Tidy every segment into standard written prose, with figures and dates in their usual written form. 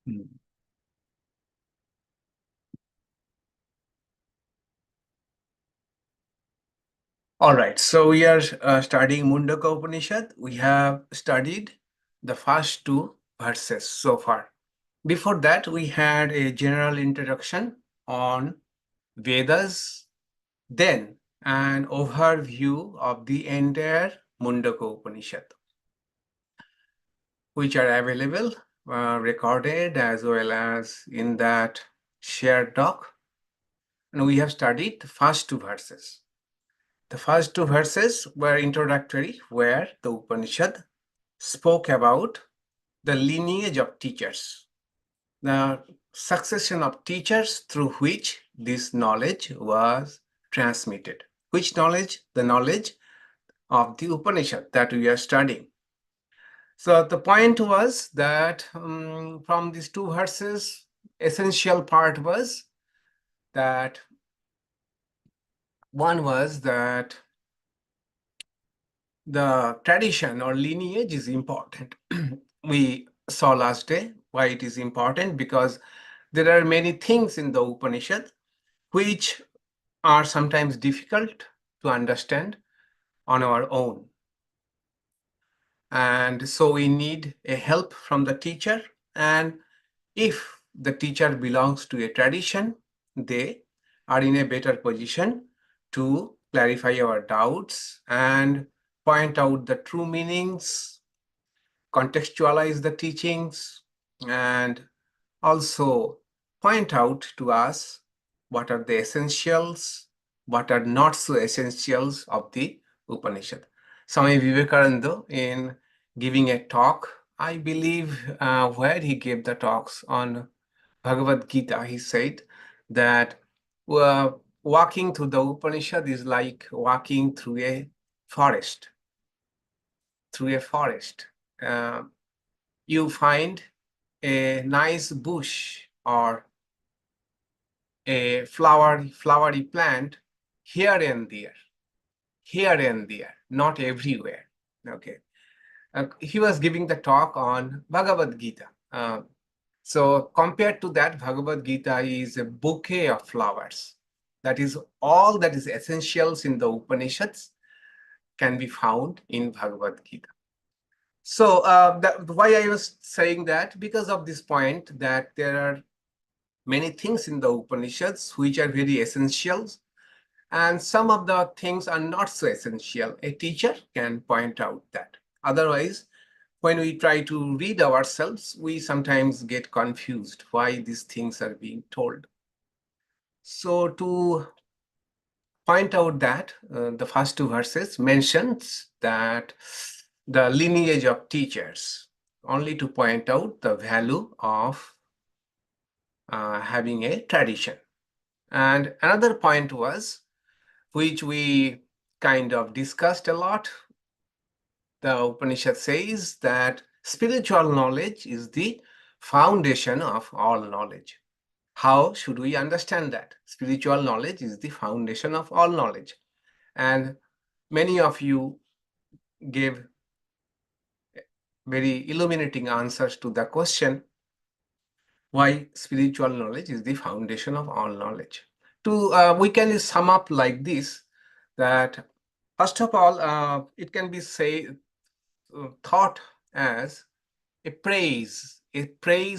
Hmm. All right, so we are studying Mundaka Upanishad. We have studied the first two verses so far. Before that, we had a general introduction on Vedas, then an overview of the entire Mundaka Upanishad, which are available, recorded as well as in that shared doc. And we have studied the first two verses. The first two verses were introductory, where the Upanishad spoke about the lineage of teachers, the succession of teachers through which this knowledge was transmitted. Which knowledge? The knowledge of the Upanishad that we are studying. So the point was that from these two verses, essential part was that one was that the tradition or lineage is important. We saw last day why it is important, because there are many things in the Upanishad which are sometimes difficult to understand on our own. And so we need a help from the teacher. And if the teacher belongs to a tradition, they are in a better position to clarify our doubts and point out the true meanings, contextualize the teachings, and also point out to us what are the essentials, what are not so essentials of the Upanishad. Swami Vivekananda, in giving a talk, I believe where he gave the talks on Bhagavad Gita, he said that walking through the Upanishad is like walking through a forest. Through a forest. You find a nice bush or a flowery plant here and there, not everywhere. Okay. He was giving the talk on Bhagavad Gita. So compared to that, Bhagavad Gita is a bouquet of flowers. That is all that is essentials in the Upanishads can be found in Bhagavad Gita. So why I was saying that, because of this point that there are many things in the Upanishads which are very essential, and some of the things are not so essential. A teacher can point out that. Otherwise, when we try to read ourselves, we sometimes get confused why these things are being told. So to point out that, the first two verses mentions that the lineage of teachers, only to point out the value of having a tradition. And another point was, which we kind of discussed a lot, the Upanishad says that spiritual knowledge is the foundation of all knowledge. How should we understand that? Spiritual knowledge is the foundation of all knowledge. And many of you gave very illuminating answers to the question why spiritual knowledge is the foundation of all knowledge. We can sum up like this, that first of all, it can be thought as a praise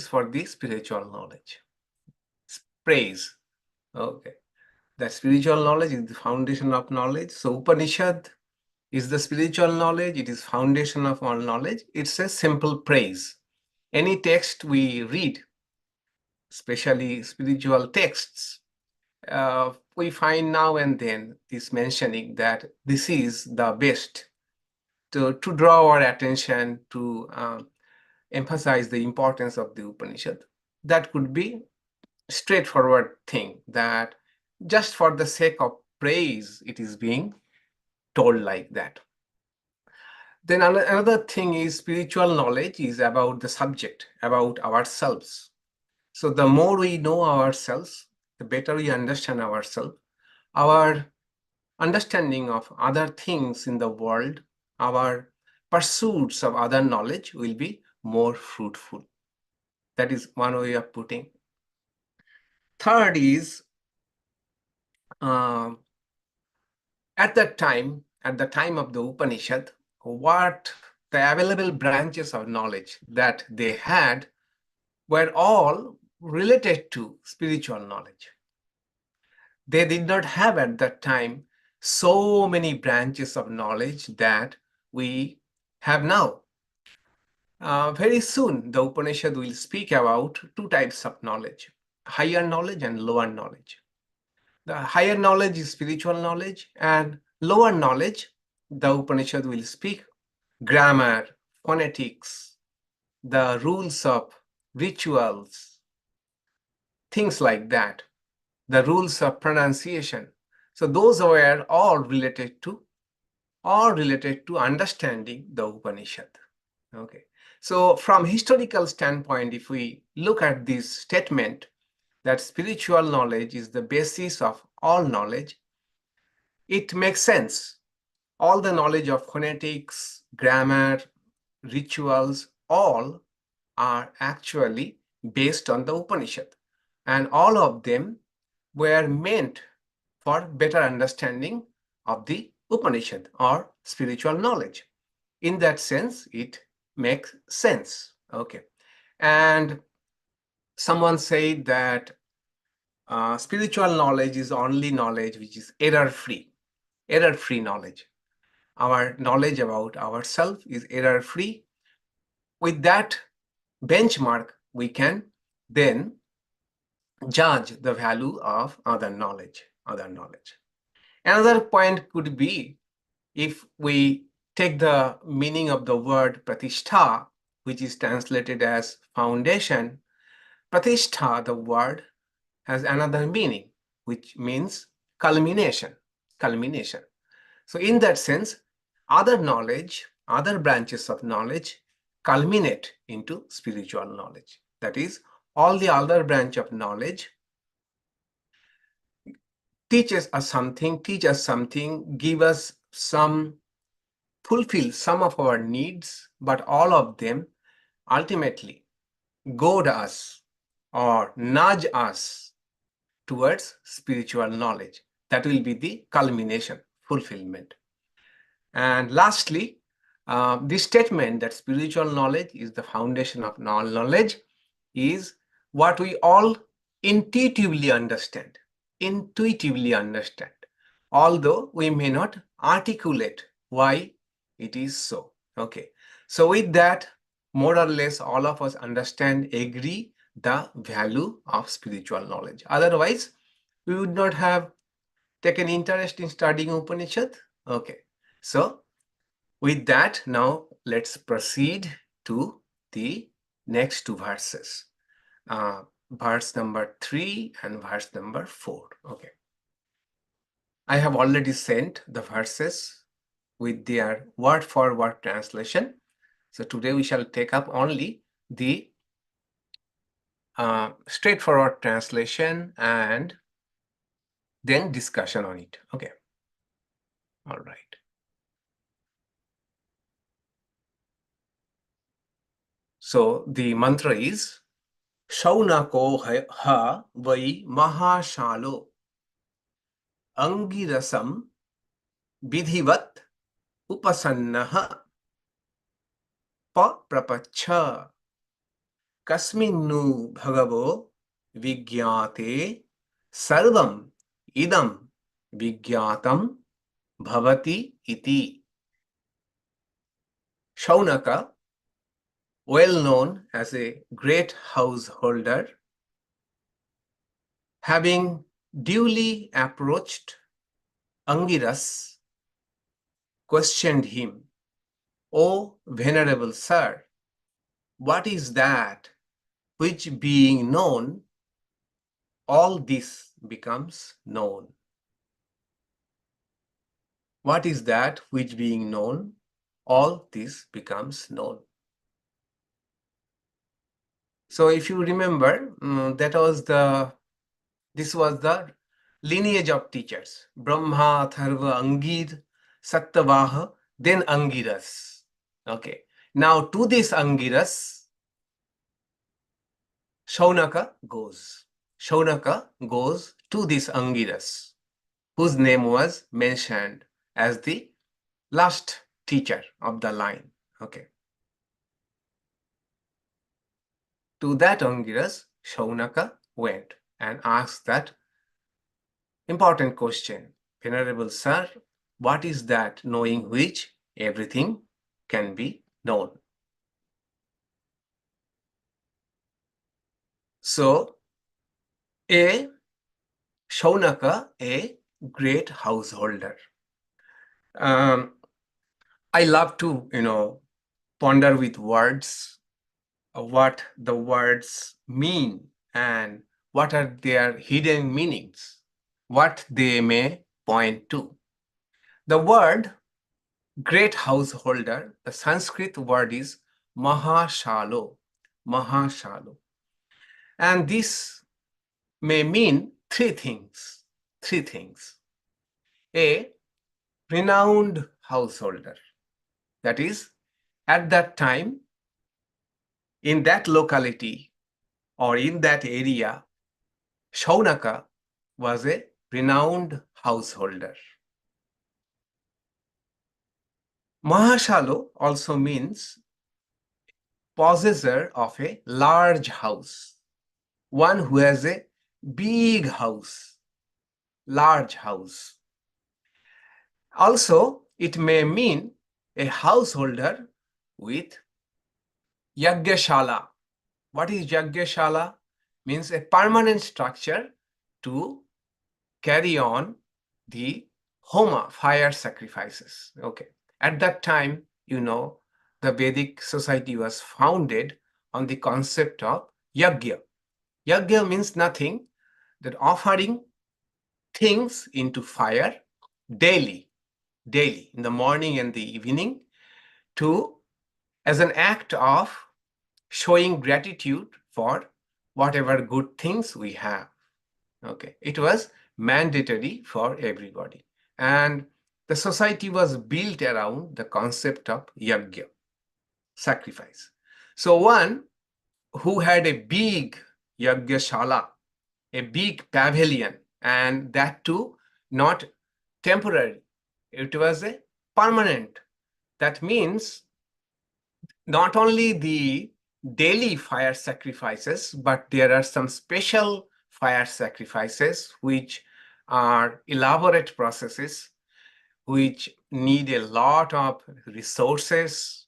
for the spiritual knowledge. Praise. Okay. That spiritual knowledge is the foundation of knowledge. So Upanishad is the spiritual knowledge. It is foundation of all knowledge. It's a simple praise. Any text we read, especially spiritual texts, we find now and then this mentioning that this is the best, to draw our attention, to emphasize the importance of the Upanishad. That could be straightforward thing, that just for the sake of praise, it is being told like that. Then another thing is, spiritual knowledge is about the subject, about ourselves. So the more we know ourselves, the better we understand ourselves. Our understanding of other things in the world, our pursuits of other knowledge will be more fruitful. That is one way of putting. Third is, at the time of the Upanishad, what the available branches of knowledge that they had were all related to spiritual knowledge. They did not have at that time so many branches of knowledge that we have now. Very soon, the Upanishad will speak about two types of knowledge, higher knowledge and lower knowledge. The higher knowledge is spiritual knowledge, and lower knowledge, the Upanishad will speak grammar, phonetics, the rules of rituals, things like that, the rules of pronunciation. So those were all related to understanding the Upanishad. Okay. So from historical standpoint, if we look at this statement that spiritual knowledge is the basis of all knowledge, it makes sense. All the knowledge of phonetics, grammar, rituals, all are actually based on the Upanishad. And all of them were meant for better understanding of the Upanishad or spiritual knowledge. In that sense, it makes sense. Okay. And someone said that spiritual knowledge is only knowledge which is error-free knowledge. Our knowledge about ourselves is error-free. With that benchmark, we can then judge the value of other knowledge. Another point could be, if we take the meaning of the word pratishtha, which is translated as foundation, pratishtha, the word, has another meaning, which means culmination. So in that sense, other knowledge, other branches of knowledge culminate into spiritual knowledge. That is, all the other branch of knowledge teach us something, give us some, fulfill some of our needs, but all of them ultimately goad us or nudge us towards spiritual knowledge. That will be the culmination, fulfillment. And lastly, this statement that spiritual knowledge is the foundation of all knowledge is what we all intuitively understand, although we may not articulate why it is so. Okay. So with that, more or less all of us understand, agree the value of spiritual knowledge. Otherwise, we would not have taken interest in studying Upanishad. Okay. So with that, now let's proceed to the next two verses. Verse number 3 and verse number 4. Okay. I have already sent the verses with their word-for-word translation. So today we shall take up only the straightforward translation and then discussion on it. Okay. All right. So the mantra is śaunako ha vai mahāśālo aṅgirasaṃ vidhivad upasannaḥ papraccha kasmin bhagavo vijñāte sarvam idaṃ vijñātaṃ bhavati iti. Saunaka, well known as a great householder, having duly approached Angiras, questioned him, "O venerable sir, what is that which being known, all this becomes known?" What is that which being known, all this becomes known? So if you remember, this was the lineage of teachers. Brahma, Tharva, Angir, Sattavaha, then Angiras. Okay. Now to this Angiras, Saunaka goes. Saunaka goes to this Angiras, whose name was mentioned as the last teacher of the line. Okay. To that Angiras, Saunaka went and asked that important question. Venerable Sir, what is that knowing which everything can be known? So, Saunaka, a great householder. I love to, ponder with words what the words mean and what are their hidden meanings, what they may point to. The word great householder, the Sanskrit word is mahāśālo, mahāśālo. And this may mean three things. A renowned householder. That is, at that time, in that locality or in that area, Saunaka was a renowned householder. mahāśālo also means possessor of a large house, one who has a big house, large house. Also, it may mean a householder with yajñashala. What is yajñashala? Means a permanent structure to carry on the homa, fire sacrifices. Okay. At that time, the Vedic society was founded on the concept of yajna. Yajna means nothing that offering things into fire daily, in the morning and the evening, as an act of showing gratitude for whatever good things we have. Okay, it was mandatory for everybody. And the society was built around the concept of yajna, sacrifice. So one who had a big yajñashala, a big pavilion, and that too not temporary, it was a permanent. That means not only the daily fire sacrifices, but there are some special fire sacrifices which are elaborate processes which need a lot of resources,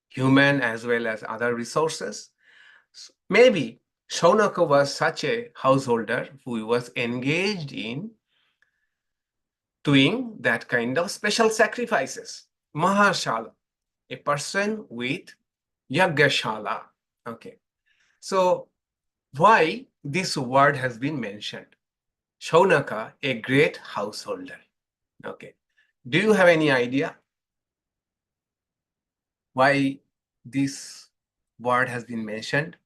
human as well as other resources. Maybe Saunaka was such a householder who was engaged in doing that kind of special sacrifices. mahāśālo, a person with yajñashala. Okay. So why this word has been mentioned? Saunaka, a great householder. Okay. Do you have any idea why this word has been mentioned?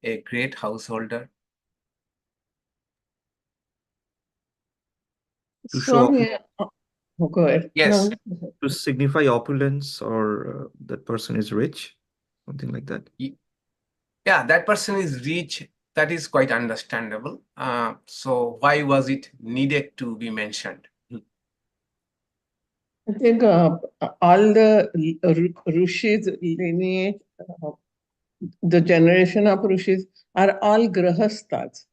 A great householder. To show, Swami, go ahead. Yes. No. to signify opulence, or that person is rich, something like that. Yeah, that person is rich. That is quite understandable. So why was it needed to be mentioned? I think all the rishis lineage, the generation of rishis are all grahasthas,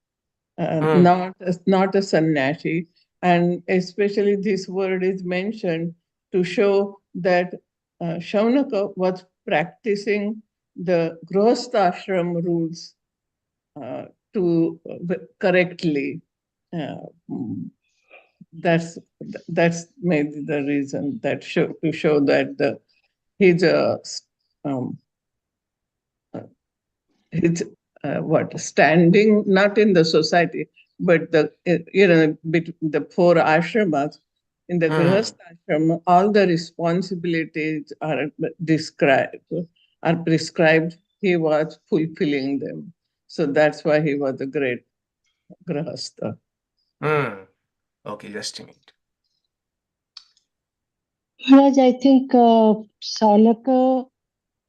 not a sannyasi. And especially this word is mentioned to show that Saunaka was practicing the grahasthashram rules correctly. That's maybe the reason that to show that he's standing not in the society, but the four ashramas. In the grihastha ashram, all the responsibilities are prescribed. He was fulfilling them, so that's why he was a great grihastha. Okay, just a minute. Maharaj, I think Saunaka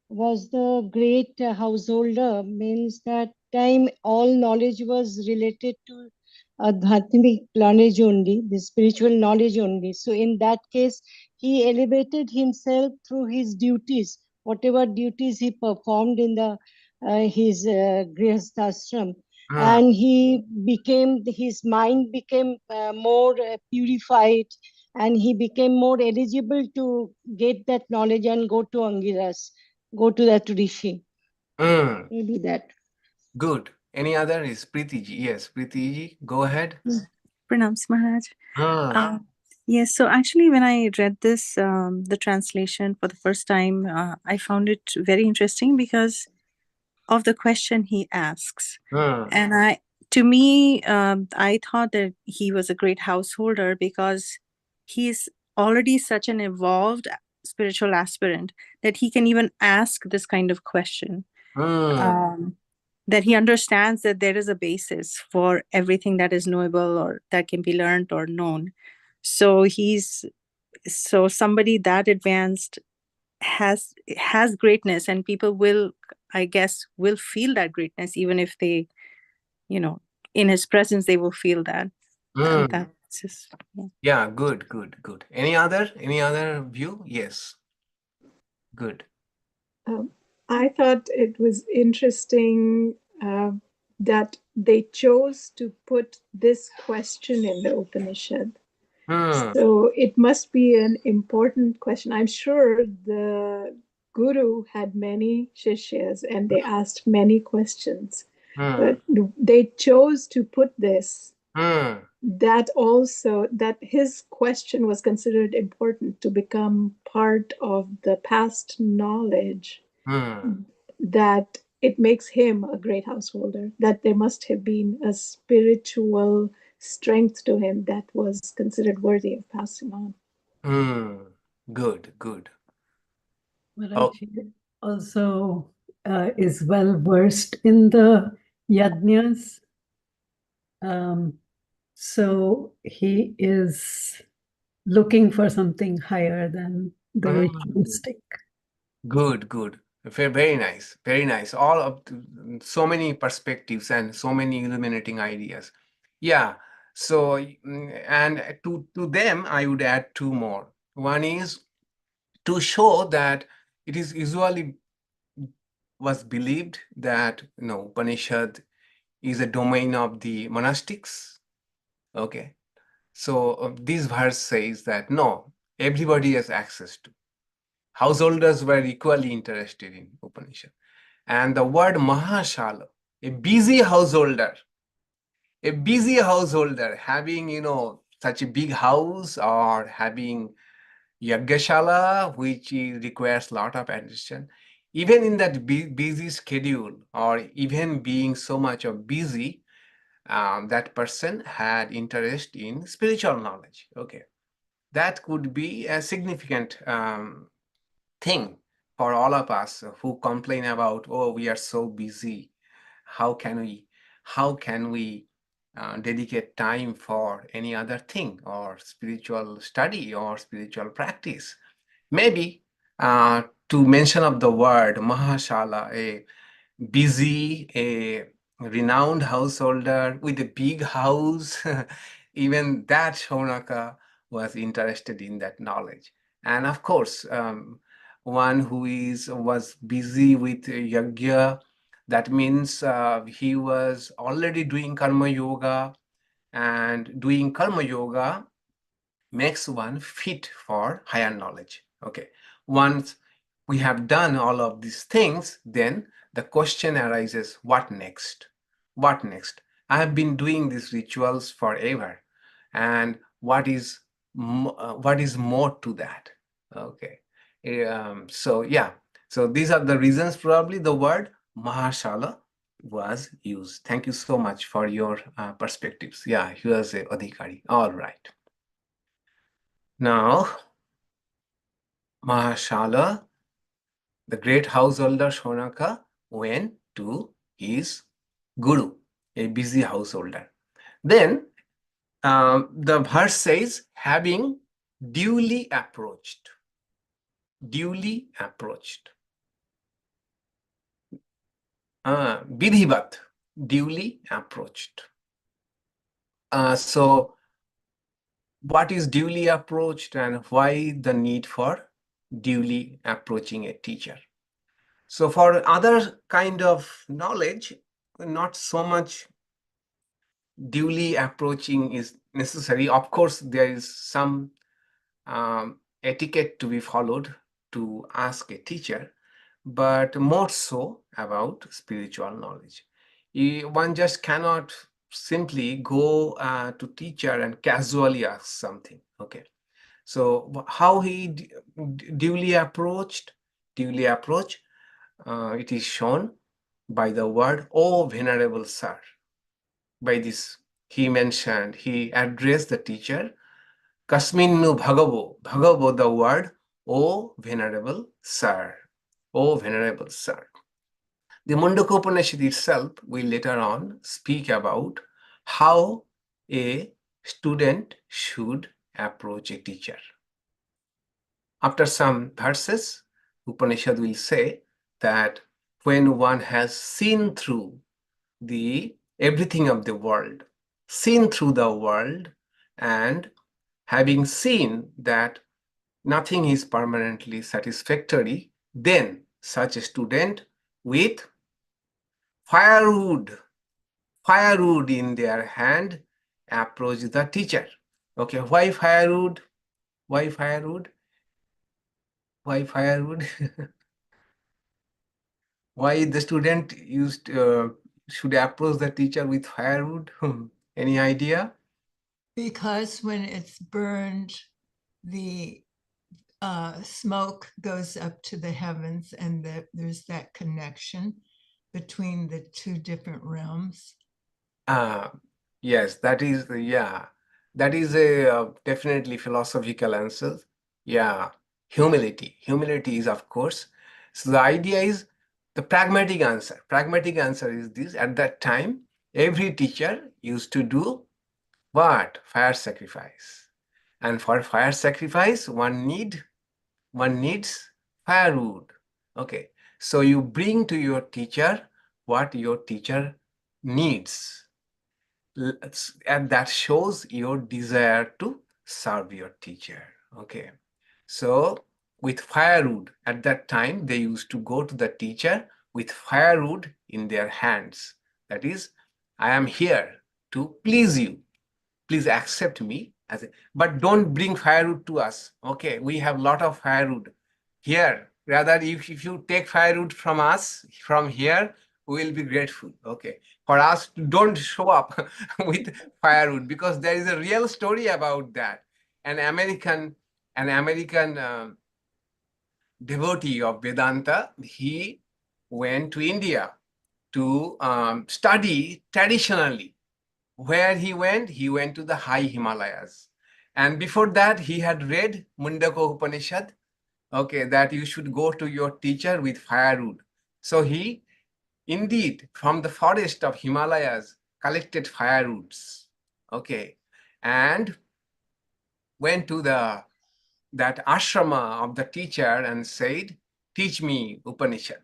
was the great householder, means that time all knowledge was related to Adhyatmic knowledge only, the spiritual knowledge only. So in that case, he elevated himself through his duties, whatever duties he performed in the his grihasthashram, and his mind became more purified, and he became more eligible to get that knowledge and go to Angiras, go to that rishi. Mm, Maybe that. good. Any other is Preetiji? Yes, Preetiji, go ahead. Pranams, Maharaj. Mm, Yes, so actually, when I read this, the translation for the first time, I found it very interesting because of the question he asks. mm, And to me, I thought that he was a great householder because he's already such an evolved spiritual aspirant that he can even ask this kind of question. mm, That he understands that there is a basis for everything that is knowable or that can be learned or known. So somebody that advanced has greatness, and people will, I guess, will feel that greatness even if they, in his presence they will feel that. mm. That's just, yeah. Yeah, good, good, good. Any other view? Yes. Good. I thought it was interesting that they chose to put this question in the Upanishad. So it must be an important question. I'm sure the guru had many shishyas and they asked many questions, but they chose to put this, that his question was considered important to become part of the past knowledge, that it makes him a great householder, that there must have been a spiritual strength to him that was considered worthy of passing on. Good, good. Maharaj also is well versed in the yajnas. So he is looking for something higher than the ritualistic. Good, good. Very nice, very nice. All of so many perspectives and so many illuminating ideas. Yeah. So, and to them, I would add two more. One is to show that it is usually was believed that Upanishad is a domain of the monastics. Okay. So this verse says that no, everybody has access to. Householders were equally interested in Upanishad. And the word mahāśālo, a busy householder having, such a big house or having yagashala, which requires a lot of attention. Even in that busy schedule, or even being so much of busy, that person had interest in spiritual knowledge. Okay, that could be a significant thing for all of us who complain about, oh, we are so busy. How can we dedicate time for any other thing, or spiritual study or spiritual practice? Maybe to mention of the word mahāśālo, a busy, a renowned householder with a big house, even that Saunaka was interested in that knowledge. And of course, one who was busy with yajna, that means he was already doing karma yoga, and doing karma yoga makes one fit for higher knowledge. Okay, once we have done all of these things, then the question arises, what next? What next? I have been doing these rituals forever, and what is more to that? Okay, so yeah, so these are the reasons probably the word mahāśālo was used. Thank you so much for your perspectives. Yeah, he was a adhikari. All right. Now, mahāśālo, the great householder Saunaka, went to his guru, a busy householder. Then the verse says, having duly approached. Duly approached. Vidhivad. duly approached. So what is duly approached and why the need for duly approaching a teacher? So for other kind of knowledge, not so much duly approaching is necessary. Of course, there is some etiquette to be followed to ask a teacher, but more so about spiritual knowledge. One just cannot simply go to teacher and casually ask something. Okay, so how he duly approached? Duly approach. It is shown by the word, "Oh, venerable sir." By this, he mentioned, he addressed the teacher, kasmin bhagavo. Bhagavo, the word, "Oh, venerable sir." Oh, venerable sir. The Mundaka Upanishad itself will later on speak about how a student should approach a teacher. After some verses, Upanishad will say that when one has seen through the everything of the world, seen through the world, and having seen that nothing is permanently satisfactory, then such a student with firewood in their hand approach the teacher. Okay, why firewood? Why firewood? Why firewood? Why the student should approach the teacher with firewood? Any idea? Because when it's burned, the smoke goes up to the heavens, and there's that connection between the two different realms. Yes, that is a definitely philosophical answer. Yeah, humility. Humility is, of course. So the idea is the pragmatic answer. Pragmatic answer is this: at that time, every teacher used to do what? Fire sacrifice. And for fire sacrifice, one needs firewood. Okay, so you bring to your teacher what your teacher needs. And that shows your desire to serve your teacher. Okay, so with firewood, at that time they used to go to the teacher with firewood in their hands. That is, I am here to please you, please accept me as a, but don't bring firewood to us. Okay, we have a lot of firewood here. Rather, if you take firewood from us from here, we will be grateful. Okay, for us, don't show up with firewood, because there is a real story about that. An American devotee of Vedanta, he went to India to study traditionally. Where he went? He went to the high Himalayas. And before that, he had read Mundaka Upanishad, okay, that you should go to your teacher with firewood. So he indeed, from the forest of Himalayas, collected firewoods, okay, and went to that ashrama of the teacher and said, "Teach me Upanishad."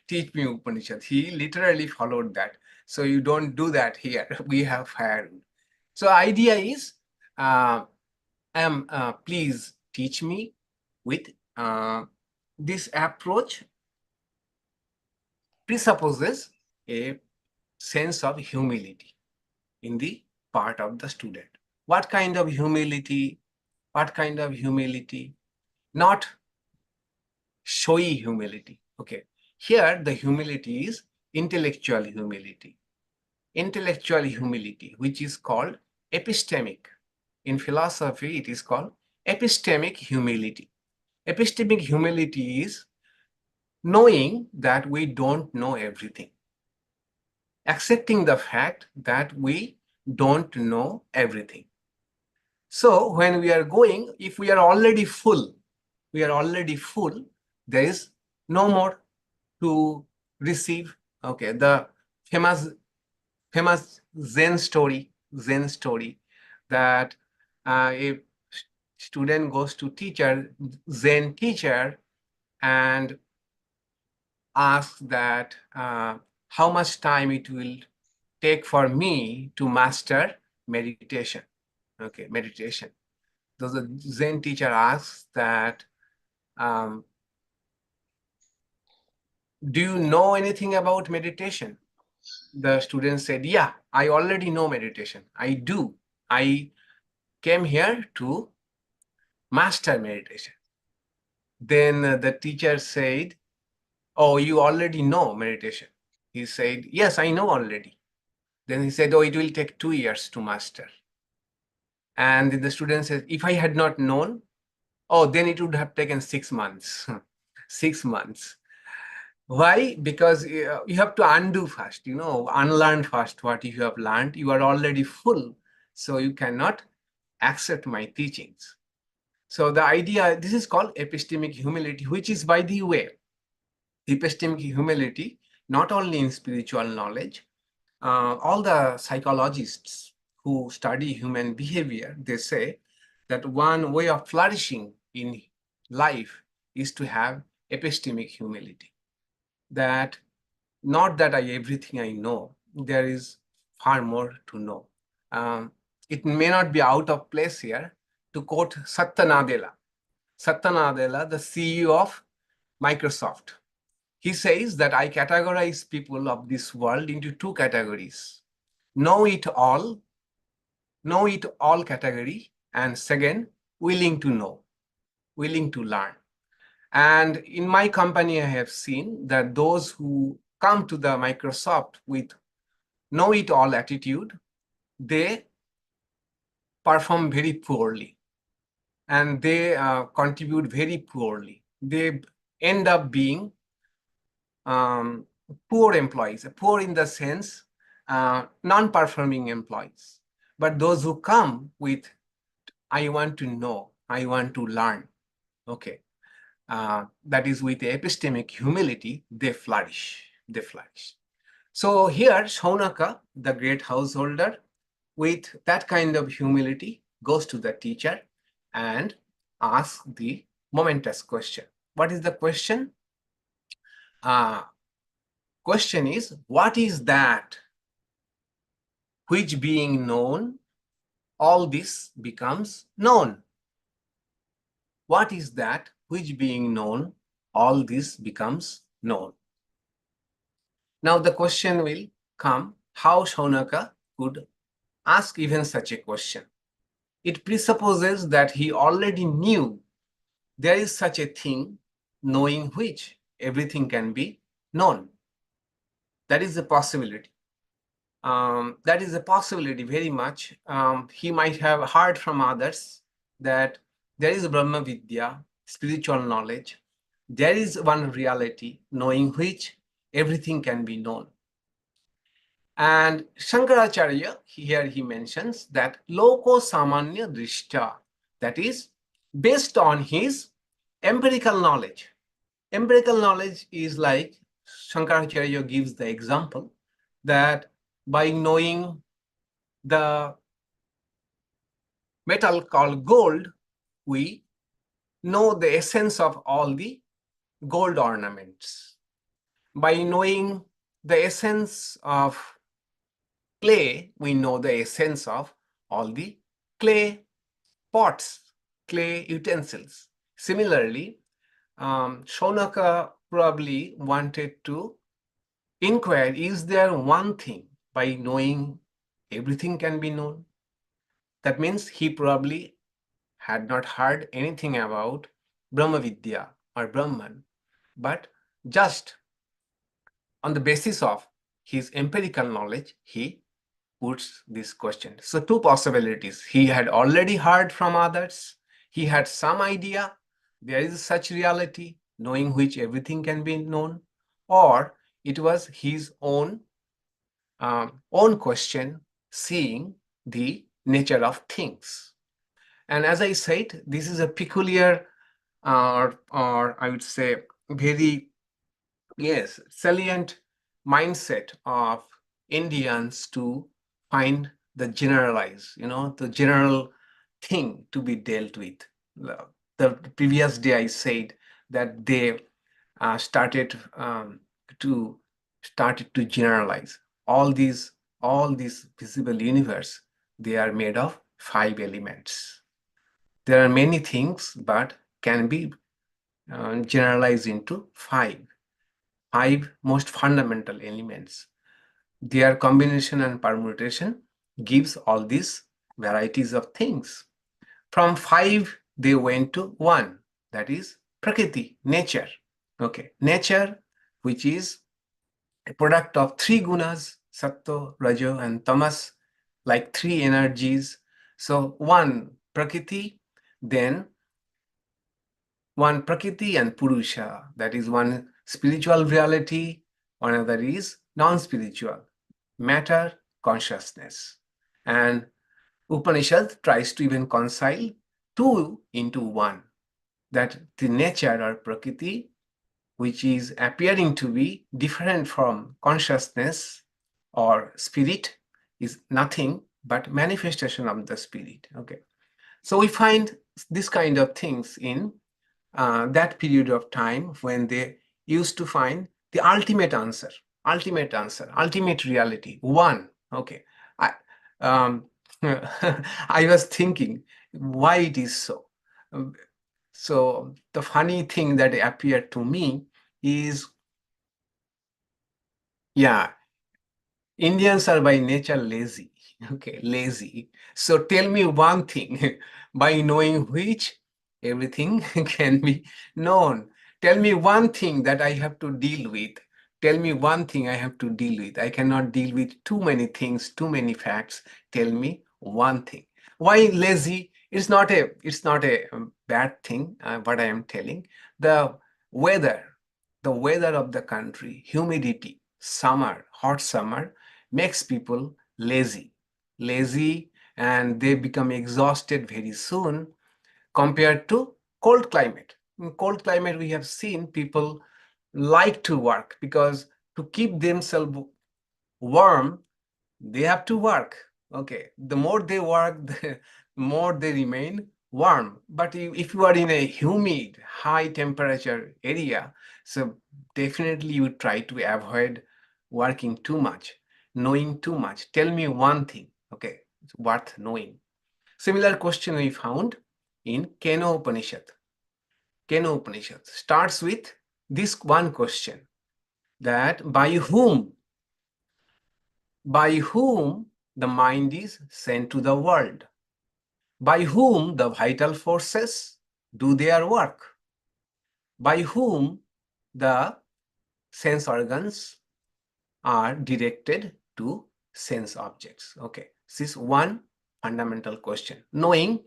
Teach me Upanishad. He literally followed that. So you don't do that here. We have firewood. So idea is, please teach me with this approach presupposes a sense of humility in the part of the student. What kind of humility? What kind of humility? Not showy humility. Okay. Here the humility is intellectual humility. Intellectual humility, which is called epistemic. In philosophy, it is called epistemic humility. Epistemic humility is knowing that we don't know everything. Accepting the fact that we don't know everything. So when we are going, if we are already full, there is no more to receive. Okay, the famous Zen story that a student goes to Zen teacher, and asks that how much time it will take for me to master meditation. Okay, meditation. So the Zen teacher asks that, do you know anything about meditation? The student said, yeah, I already know meditation. I do. I came here to master meditation. Then the teacher said, oh, you already know meditation. He said, yes, I know already. Then he said, oh, it will take 2 years to master. And the student said, if I had not known, oh, then it would have taken 6 months. 6 months. Why? Because you have to undo first, unlearn first what you have learned. You are already full, so you cannot accept my teachings. So the idea, this is called epistemic humility, which is, by the way, epistemic humility, not only in spiritual knowledge, all the psychologists who study human behavior, they say that one way of flourishing in life is to have epistemic humility. That not that everything I know, there is far more to know. It may not be out of place here to quote Satya Nadella, the CEO of Microsoft. He says that I categorize people of this world into 2 categories: know it all category, and second, willing to know, willing to learn. And in my company, I have seen that those who come to the Microsoft with know-it-all attitude, they perform very poorly and they contribute very poorly. They end up being poor employees, poor in the sense, non-performing employees. But those who come with, I want to know, I want to learn, okay, that is with epistemic humility, they flourish. So here, Saunaka, the great householder, with that kind of humility, goes to the teacher and asks the momentous question. What is the question? Question is, what is that which being known, all this becomes known? What is that which being known, all this becomes known? Now the question will come, how Saunaka could ask even such a question. It presupposes that he already knew there is such a thing, knowing which everything can be known. That is a possibility. That is a possibility very much. He might have heard from others that there is brahmavidya, spiritual knowledge. There is one reality, knowing which everything can be known. And Shankaracharya, here he mentions that loko samanya drishta, that is based on his empirical knowledge. Empirical knowledge is like, Shankaracharya gives the example that by knowing the metal called gold, we know the essence of all the gold ornaments. By knowing the essence of clay, we know the essence of all the clay pots, clay utensils. Similarly, Saunaka probably wanted to inquire, is there one thing by knowing everything can be known? That means he probably had not heard anything about Brahmavidya or Brahman, but just on the basis of his empirical knowledge, he puts this question. So 2 possibilities. He had already heard from others. He had some idea there is such reality, knowing which everything can be known, or it was his own question, seeing the nature of things. And as I said, this is a peculiar or I would say very, yes, salient mindset of Indians to find the generalized, the general thing to be dealt with. The previous day I said that they started to started to generalize. All these visible universe, they are made of 5 elements. There are many things, but can be generalized into 5 most fundamental elements. Their combination and permutation gives all these varieties of things. From 5, they went to 1, that is prakriti, nature. Okay, nature, which is a product of 3 gunas, sattva, raja, and tamas, like 3 energies. So 1 prakriti, then 1 prakriti and purusha, that is one spiritual reality, another is non-spiritual, matter, consciousness. And Upanishad tries to even reconcile 2 into 1, that the nature or prakriti, which is appearing to be different from consciousness or spirit, is nothing but manifestation of the spirit. Okay, so we find this kind of things in that period of time when they used to find the ultimate answer, ultimate reality, one. Okay, I I was thinking why it is so. So the funny thing that appeared to me is, yeah, Indians are by nature lazy. Okay, lazy. So tell me one thing by knowing which everything can be known. Tell me one thing that I have to deal with. Tell me one thing I have to deal with. I cannot deal with too many things, too many facts. Tell me one thing. Why lazy? It's not a bad thing. What I am telling. The weather, of the country, humidity, summer, hot summer, makes people lazy, and they become exhausted very soon compared to cold climate. In cold climate, we have seen people like to work because to keep themselves warm, they have to work. Okay, the more they work, the more they remain warm. But if you are in a humid, high temperature area, so definitely you try to avoid working too much, knowing too much. Tell me one thing, okay, it's worth knowing. Similar question we found in Keno Upanishad. Keno Upanishad starts with this one question, that by whom the mind is sent to the world, by whom the vital forces do their work, by whom the sense organs are directed to sense objects. Okay, this is one fundamental question, knowing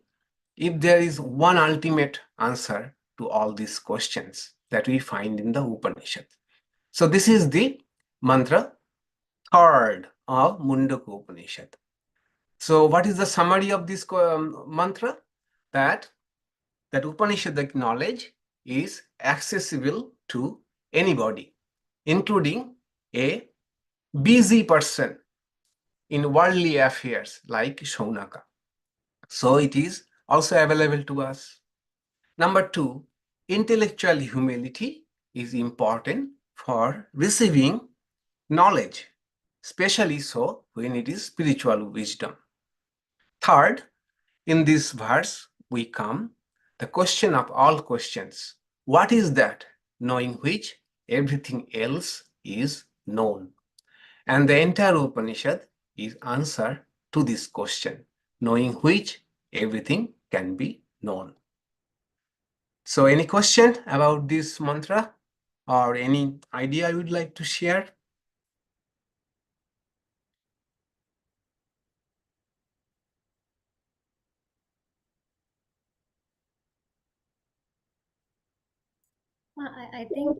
if there is one ultimate answer to all these questions that we find in the Upanishad. So this is the mantra 3rd of Mundaka Upanishad. So what is the summary of this mantra? That Upanishadic knowledge is accessible to anybody, including a busy person in worldly affairs like Saunaka. So it is also available to us. Number 2, intellectual humility is important for receiving knowledge, especially so when it is spiritual wisdom. 3rd, in this verse, we come the question of all questions. What is that knowing which everything else is known? And the entire Upanishad is answer to this question, knowing which everything can be known. So any question about this mantra or any idea you would like to share? I think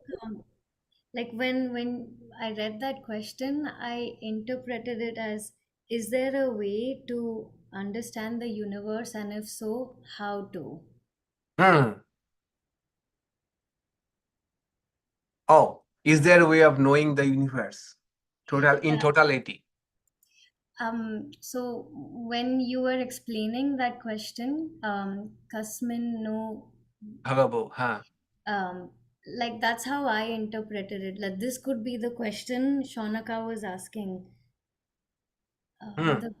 like when I read that question, I interpreted it as, is there a way to understand the universe, and if so, how to? Oh, is there a way of knowing the universe in totality? So when you were explaining that question, kasmin no Bhagavo, huh? like that's how I interpreted it. Like this could be the question Saunaka was asking. The,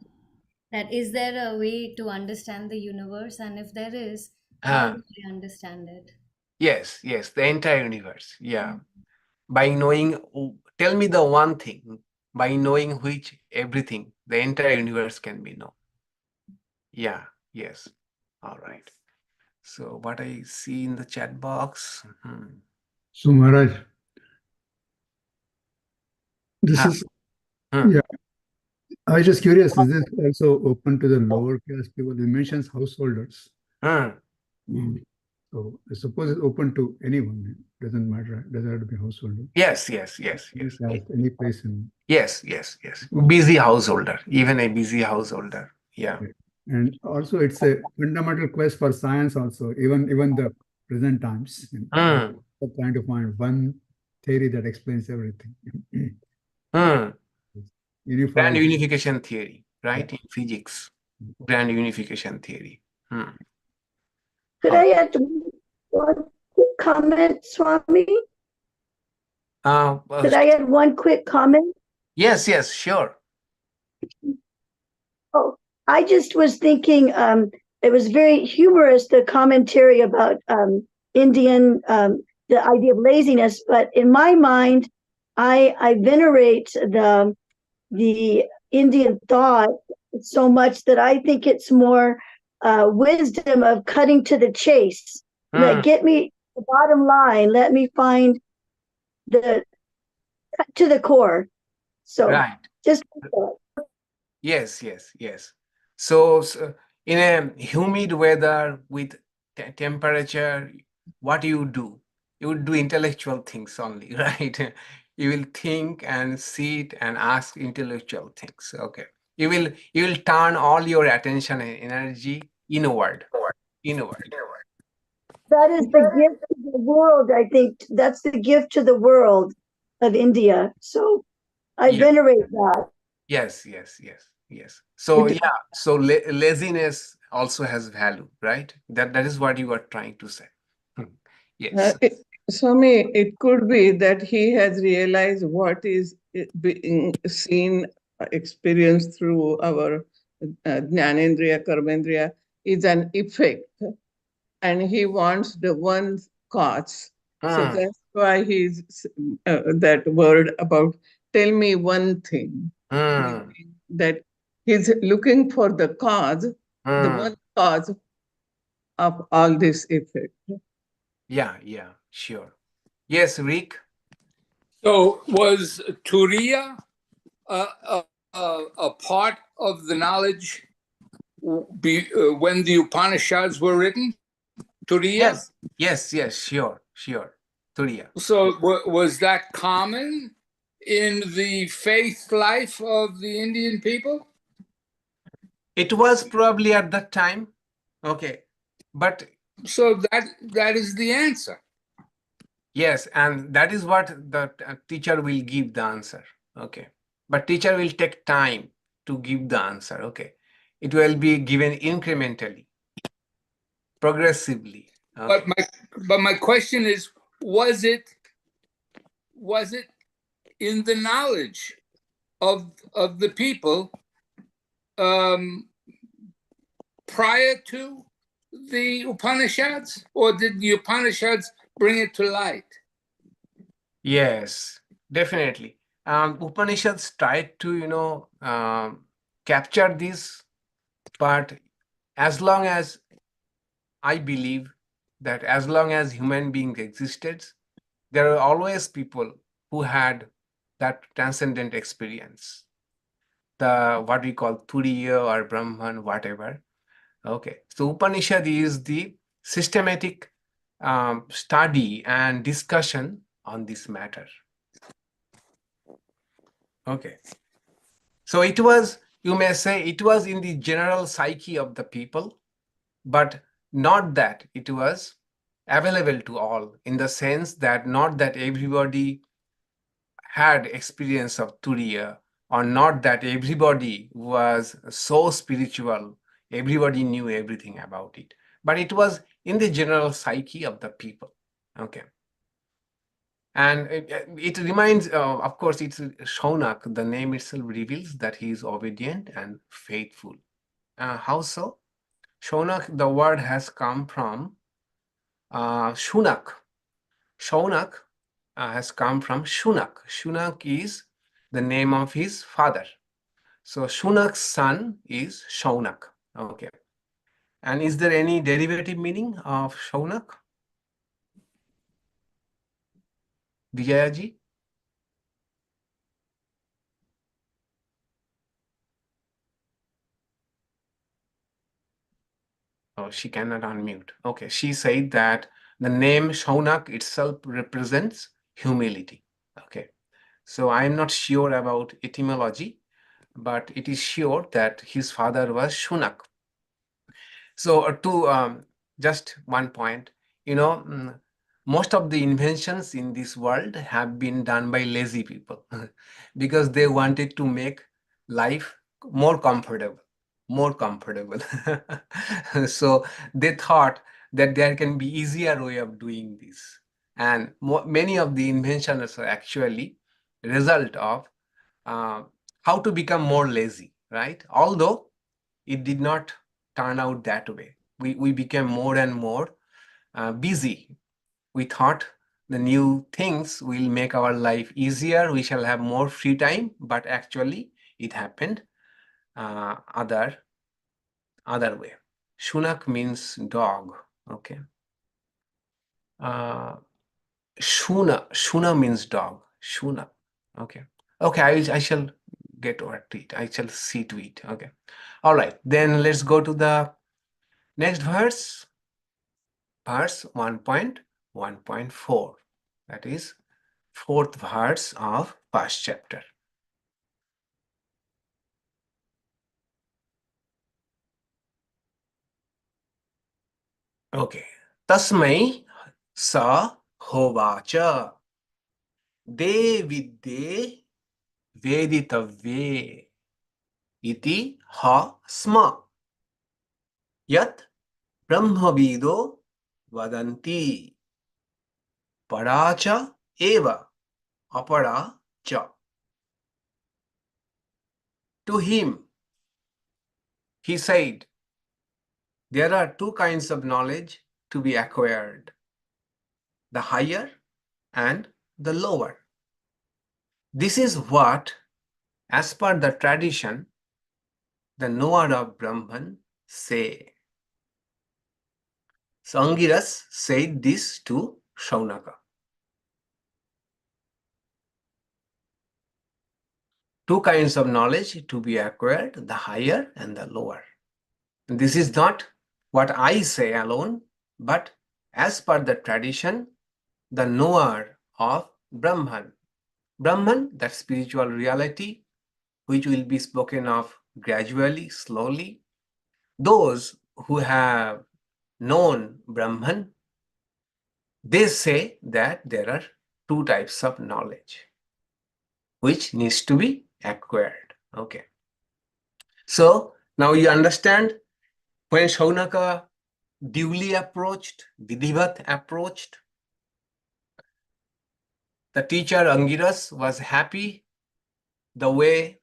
that is there a way to understand the universe, and if there is, how do I understand it? Yes, the entire universe. Yeah. By knowing, tell me the one thing, by knowing which everything, the entire universe can be known. Yeah, yes. All right. So what I see in the chat box. So Maharaj, this is, yeah. I was just curious, is this also open to the lower caste people? It mentions householders. So I suppose it's open to anyone. It doesn't matter. It doesn't have to be householder. Yes. Any place in. Yes. Busy householder, even a busy householder. Yeah. And also it's a fundamental quest for science also, even the present times. Trying to find one theory that explains everything. Grand unification theory, right? In physics, grand unification theory. Could I add one quick comment, Swami? Could I add one quick comment? Yes, sure. Oh, I just was thinking it was very humorous, the commentary about Indian, the idea of laziness, but in my mind, I venerate the Indian thought so much that I think it's more wisdom of cutting to the chase. Get me the bottom line. Let me find the cut to the core. So right. Just yes. So in a humid weather with temperature, what you do? You would do intellectual things only, right? You will think and sit and ask intellectual things. Okay. You will turn all your attention and energy inward. That is the gift to the world. I think that's the gift to the world of India. So I venerate that. Yes. So so laziness also has value, right? That is what you are trying to say. Yes. Swami, it could be that he has realized what is being seen, experienced through our jnanendriya, karmendriya is an effect, and he wants the one cause. So that's why he's that word about tell me one thing. That he's looking for the cause, the one cause of all this effect. Yeah, sure. Yes, Rick. So was Turiya a part of the knowledge when the Upanishads were written? Turiya? Yes, sure. Turiya. So was that common in the faith life of the Indian people? It was probably at that time. Okay. But so that is the answer. Yes, and that is what the teacher will give the answer. Okay. But teacher will take time to give the answer. Okay. It will be given incrementally, progressively. Okay. But my question is, was it in the knowledge of the people prior to the Upanishads, or did the Upanishads bring it to light? Yes, definitely. Upanishads tried to, capture this, but as long as I believe that as long as human beings existed, there are always people who had that transcendent experience. The what we call Turiya or Brahman, whatever. Okay, so Upanishad is the systematic study and discussion on this matter. Okay, so it was, you may say, it was in the general psyche of the people, but not that it was available to all, in the sense that not that everybody had experience of Turiya, or not that everybody was so spiritual, everybody knew everything about it, but it was in the general psyche of the people. Okay. And it reminds, of course, it's Saunaka. The name itself reveals that he is obedient and faithful. How so? Saunaka, the word has come from Shunak. Shaunak has come from Shunak. Shunak is the name of his father. So Shunak's son is Shaunak. Okay. And is there any derivative meaning of Shaunak? Vijayaji? Oh, she cannot unmute. Okay, she said that the name Shaunak itself represents humility. Okay, so I am not sure about etymology, but it is sure that his father was Shunak. So to just one point, most of the inventions in this world have been done by lazy people because they wanted to make life more comfortable. So they thought that there can be easier way of doing this. And many of the inventions are actually result of how to become more lazy, right? Although it did not turn out that way. We became more and more busy. We thought the new things will make our life easier. We shall have more free time, but actually it happened other way. Shunak means dog. Okay. Shuna means dog. Shuna. Okay. Okay. I shall get over to it. I shall see to it. Okay. All right. Then let's go to the next verse. Verse 1.1.4. That is fourth verse of first chapter. Okay. Tasmai sa hovāca vidye veditavye iti ha sma yat brahmavido vadanti parā eva aparā cha. To him, he said, there are two kinds of knowledge to be acquired, the higher and the lower. This is what, as per the tradition, the knower of Brahman say. So Angiras said this to Saunaka. Two kinds of knowledge to be acquired, the higher and the lower. And this is not what I say alone, but as per the tradition, the knower of Brahman. Brahman, that spiritual reality, which will be spoken of gradually, slowly. Those who have known Brahman, they say that there are two types of knowledge which needs to be acquired. Okay. So now you understand when Saunaka duly approached, vidhivad approached, the teacher Angiras was happy the way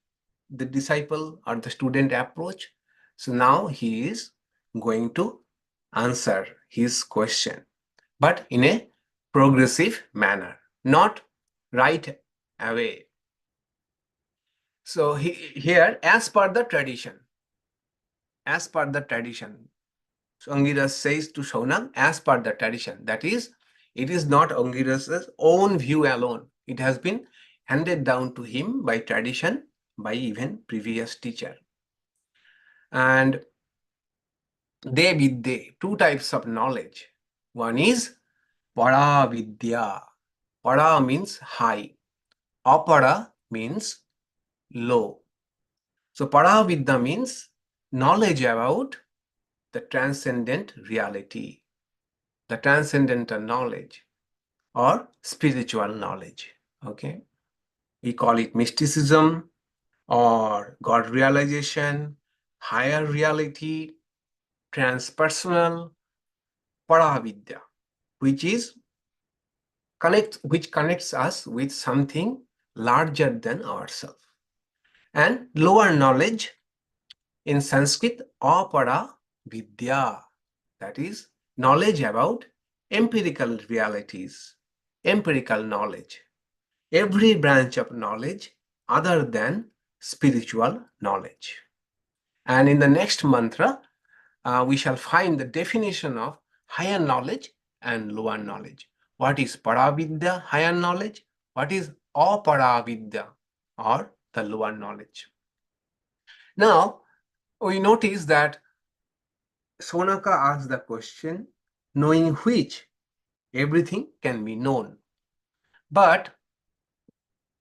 the disciple or the student approached. So now he is going to answer his question, but in a progressive manner, not right away. So here, as per the tradition, so Angiras says to Saunaka, as per the tradition, that is, it is not Angiras's own view alone. It has been handed down to him by tradition, by even previous teacher. And vidye, two types of knowledge. One is parā vidya. Parā means high. Aparā means low. So parā vidya means knowledge about the transcendent reality, the transcendental knowledge or spiritual knowledge. Okay. We call it mysticism or God realization, higher reality, transpersonal, parā vidya, which is which connects us with something larger than ourselves. And lower knowledge, in Sanskrit, aparā vidya, that is knowledge about empirical realities, empirical knowledge, every branch of knowledge other than spiritual knowledge. And in the next mantra, we shall find the definition of higher knowledge and lower knowledge. What is paravidya, higher knowledge? What is aparavidya, or the lower knowledge? Now, we notice that Saunaka asked the question, knowing which everything can be known. But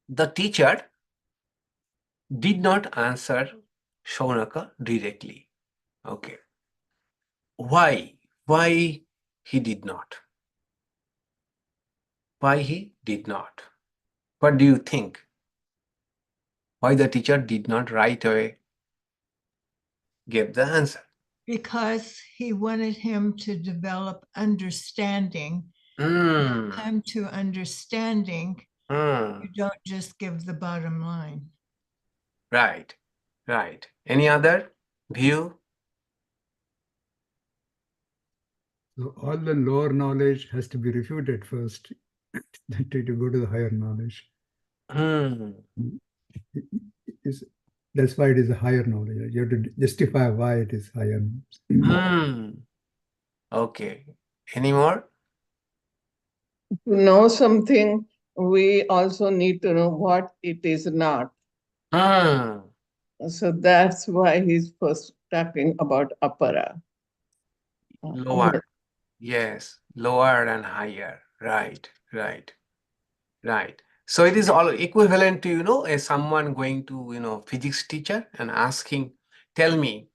the teacher did not answer Saunaka directly. Okay. Why? Why he did not? Why he did not? What do you think? Why the teacher did not right away give the answer? Because he wanted him to develop understanding. Come to understanding, you don't just give the bottom line. Right, right. Any other view? So all the lower knowledge has to be refuted first to go to the higher knowledge. That's why it is a higher knowledge. You have to justify why it is higher. Okay. Any more? To know something, we also need to know what it is not. So that's why he's first talking about aparā. Lower. Yes, lower and higher. Right, right, right. So it is all equivalent to, as someone going to, physics teacher and asking, tell me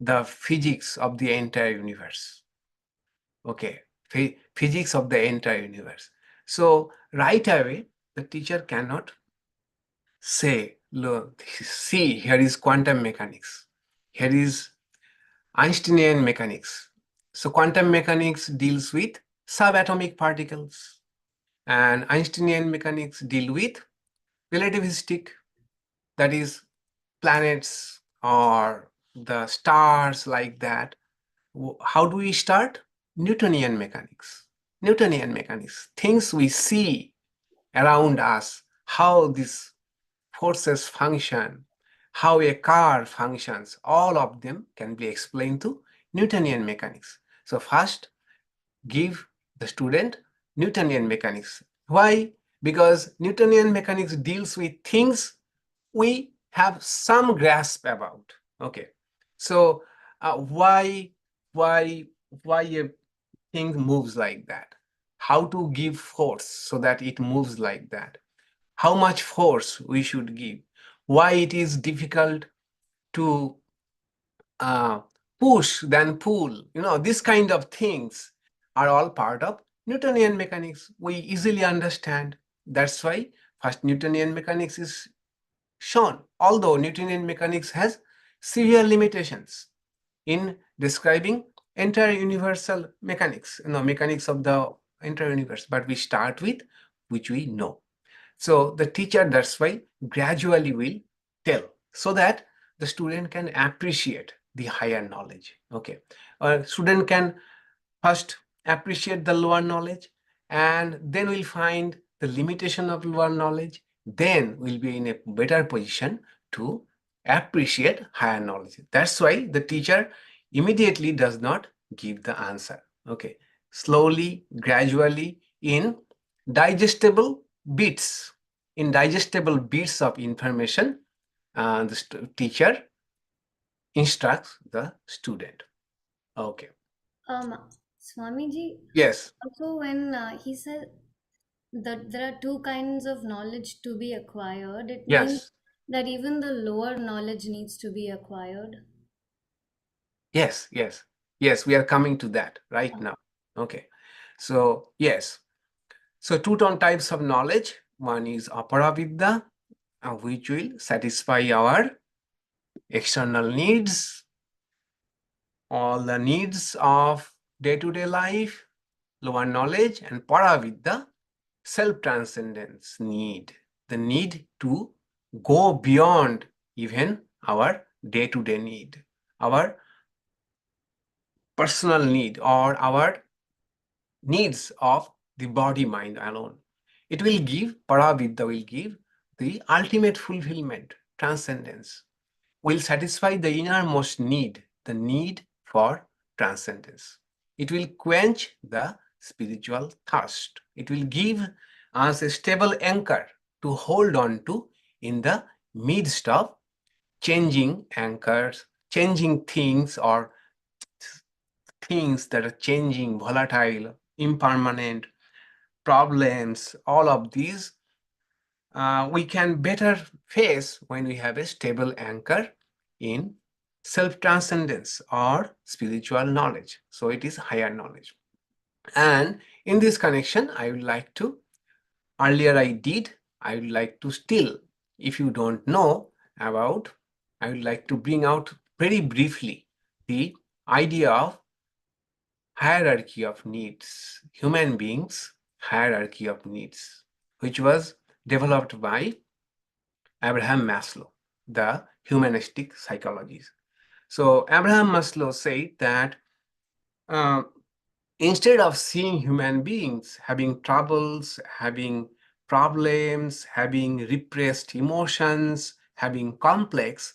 the physics of the entire universe. Okay, physics of the entire universe. So right away, the teacher cannot say, look, see, here is quantum mechanics. Here is Einsteinian mechanics. So quantum mechanics deals with subatomic particles, and Einsteinian mechanics deal with relativistic, that is planets or the stars like that. How do we start? Newtonian mechanics. Newtonian mechanics, things we see around us, how these forces function, how a car functions, all of them can be explained to Newtonian mechanics. So first, give the student Newtonian mechanics. Why? Because Newtonian mechanics deals with things we have some grasp about. Okay. So why a thing moves like that? How to give force so that it moves like that? How much force we should give? Why it is difficult to push than pull? This kind of things are all part of Newtonian mechanics. We easily understand. That's why first Newtonian mechanics is shown, although Newtonian mechanics has severe limitations in describing entire universal mechanics, mechanics of the entire universe. But we start with which we know. So the teacher, that's why, gradually will tell so that the student can appreciate the higher knowledge. Okay. Student can first appreciate the lower knowledge, and then we'll find the limitation of lower knowledge. Then we'll be in a better position to appreciate higher knowledge. That's why the teacher immediately does not give the answer. Okay. Slowly, gradually, in digestible bits, of information, the teacher instructs the student. Okay. Swamiji. Yes. Also, when he said that there are two kinds of knowledge to be acquired, it means that even the lower knowledge needs to be acquired. Yes, yes, yes. We are coming to that right now. Okay. So yes. So two types of knowledge. One is aparavidya, which will satisfy our external needs, all the needs of day-to-day life, lower knowledge, and paravidya, self-transcendence need, the need to go beyond even our day-to-day need, our personal need or our needs of the body mind alone. It will give, brahmavido will give the ultimate fulfillment, transcendence, will satisfy the innermost need, the need for transcendence. It will quench the spiritual thirst. It will give us a stable anchor to hold on to in the midst of changing anchors, changing things or things that are changing, volatile, impermanent, problems, all of these we can better face when we have a stable anchor in self-transcendence or spiritual knowledge. So it is higher knowledge. And in this connection, I would like to, earlier I would like to still, if you don't know about, I would like to bring out very briefly the idea of hierarchy of needs, human beings' hierarchy of needs, which was developed by Abraham Maslow, the humanistic psychologist. So Abraham Maslow said that instead of seeing human beings having troubles, having problems, having repressed emotions, having complex,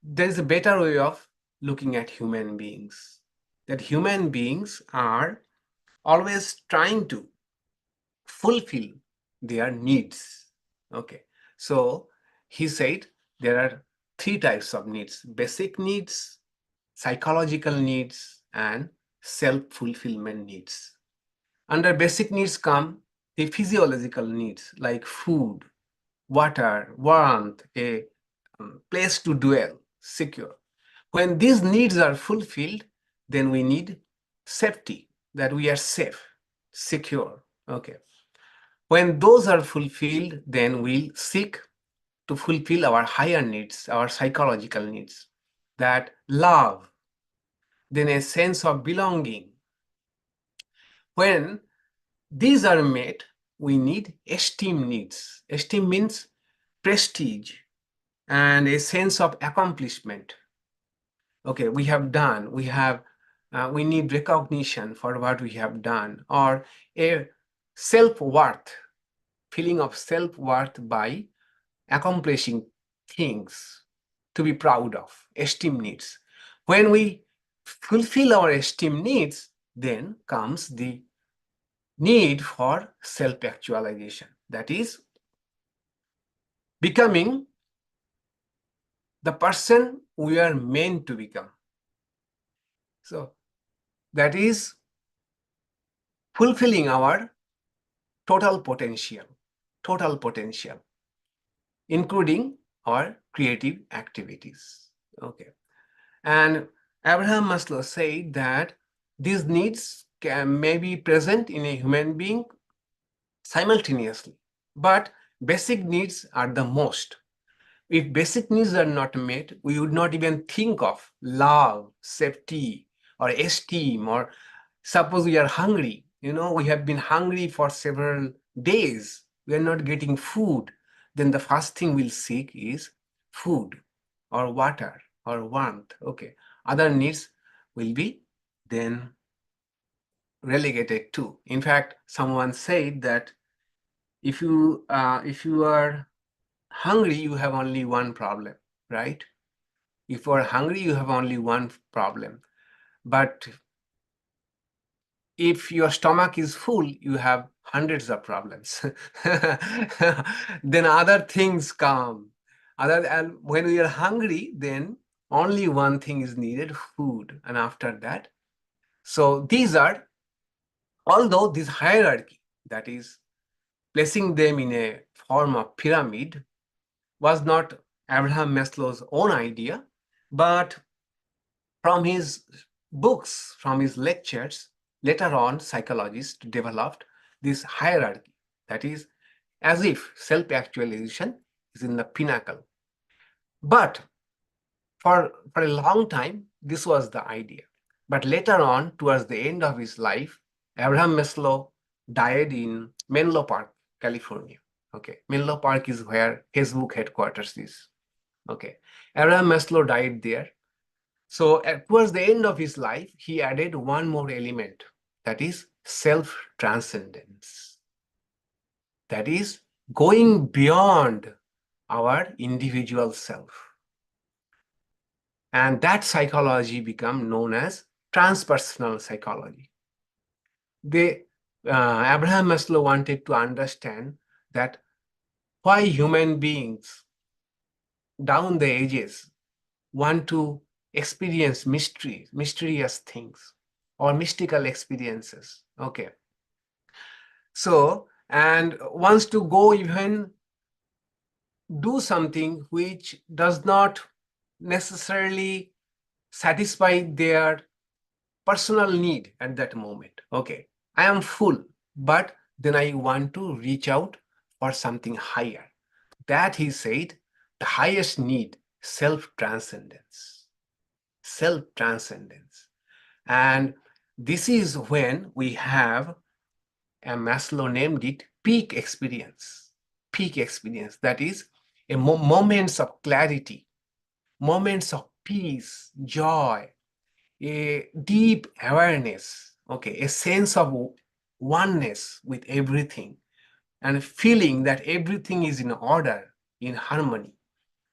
there is a better way of looking at human beings. That human beings are always trying to fulfill their needs. Okay, so he said there are three types of needs: basic needs, psychological needs, and self-fulfillment needs. Under basic needs come the physiological needs like food, water, warmth, a place to dwell, secure. When these needs are fulfilled, then we need safety, that we are safe, secure. Okay. When those are fulfilled, then we'll seek to fulfill our higher needs, our psychological needs, that love, then a sense of belonging. When these are met, we need esteem needs. Esteem means prestige and a sense of accomplishment. Okay, we have done, we need recognition for what we have done, or a self-worth, feeling of self-worth by accomplishing things to be proud of, esteem needs. When we fulfill our esteem needs, then comes the need for self-actualization, that is becoming the person we are meant to become. So that is fulfilling our total potential, including our creative activities. Okay. And Abraham Maslow said that these needs may be present in a human being simultaneously, but basic needs are the most. If basic needs are not met, we would not even think of love, safety, or esteem, or suppose we are hungry. You know, we have been hungry for several days. We are not getting food. Then the first thing we'll seek is food or water or warmth. Okay. Other needs will be then relegated too. In fact, someone said that if you are hungry, you have only one problem, right? If you are hungry, you have only one problem. But if your stomach is full, you have hundreds of problems. Then other things come. And when we are hungry, then only one thing is needed, food. And after that, so these are, although this hierarchy, that is placing them in a form of pyramid, was not Abraham Maslow's own idea, but from his books, from his lectures, later on psychologists developed this hierarchy, that is as if self-actualization is in the pinnacle. But for a long time, this was the idea. But later on, towards the end of his life, Abraham Maslow died in Menlo Park, California. Okay, Menlo Park is where Facebook headquarters is. Okay, Abraham Maslow died there. So towards the end of his life, he added one more element, that is self-transcendence. That is going beyond our individual self. And that psychology became known as transpersonal psychology. Abraham Maslow wanted to understand that why human beings down the ages want to experience mysterious things or mystical experiences. Okay. So, and wants to go even do something which does not necessarily satisfy their personal need at that moment. Okay, I am full, but then I want to reach out for something higher. That, he said, the highest need, self-transcendence. Self-transcendence. And this is when we have, and Maslow named it, peak experience. Peak experience, that is a moments of clarity, moments of peace, joy, a deep awareness, okay, a sense of oneness with everything, and a feeling that everything is in order, in harmony.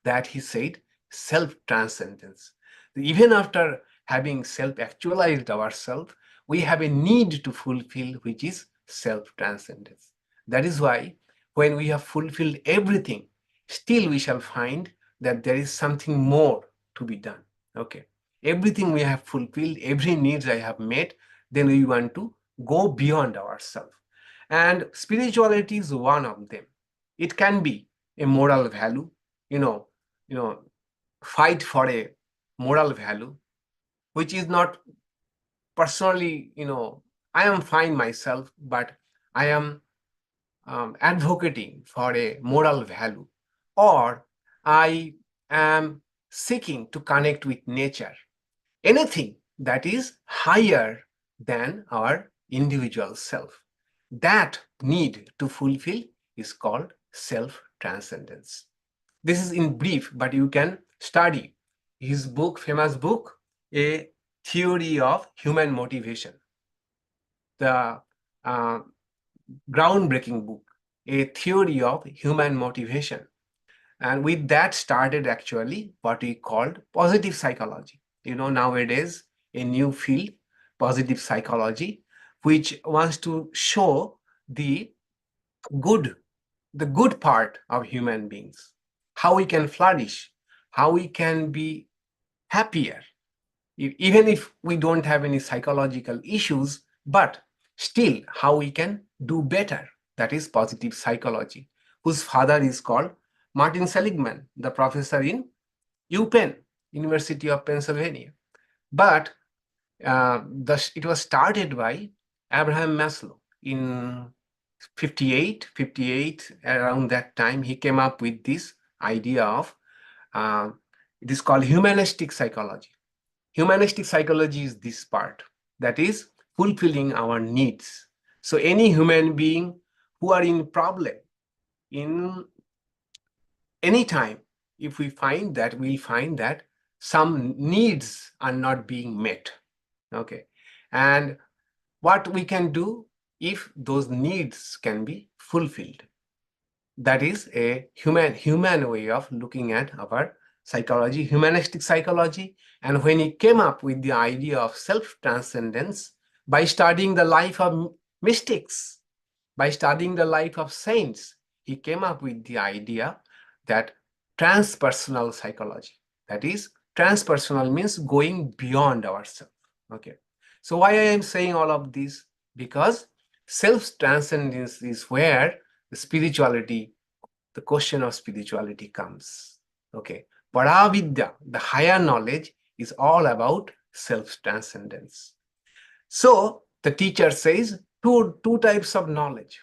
That, he said, self-transcendence. Even after having self-actualized ourselves, we have a need to fulfill, which is self-transcendence. That is why when we have fulfilled everything, still we shall find that there is something more to be done. Okay, everything we have fulfilled, every needs I have met, then we want to go beyond ourselves. And spirituality is one of them. It can be a moral value, fight for a moral value, which is not personally, I am fine myself, but I am advocating for a moral value, or I am seeking to connect with nature. Anything that is higher than our individual self. That need to fulfill is called self-transcendence. This is in brief, but you can study his book, famous book, A Theory of Human Motivation. The groundbreaking book, A Theory of Human Motivation. And with that started actually what we called positive psychology. Nowadays, a new field, positive psychology, which wants to show the good part of human beings, how we can flourish, how we can be happier, even if we don't have any psychological issues, but still how we can do better. That is positive psychology, whose father is called Martin Seligman, the professor in UPenn, University of Pennsylvania. But it was started by Abraham Maslow in 58, around that time. He came up with this idea of, it is called humanistic psychology. Humanistic psychology is this part, that is fulfilling our needs. So any human being who are in problem, in any time, if we find that, we'll find that some needs are not being met. Okay, and what we can do if those needs can be fulfilled. That is a human way of looking at our psychology, humanistic psychology. And when he came up with the idea of self-transcendence, by studying the life of mystics, by studying the life of saints, he came up with the idea that transpersonal psychology, that is, transpersonal means going beyond ourselves. Okay, so why I am saying all of this? Because self-transcendence is where the spirituality, the question of spirituality comes. Okay, parā vidya, the higher knowledge, is all about self-transcendence. So the teacher says two types of knowledge.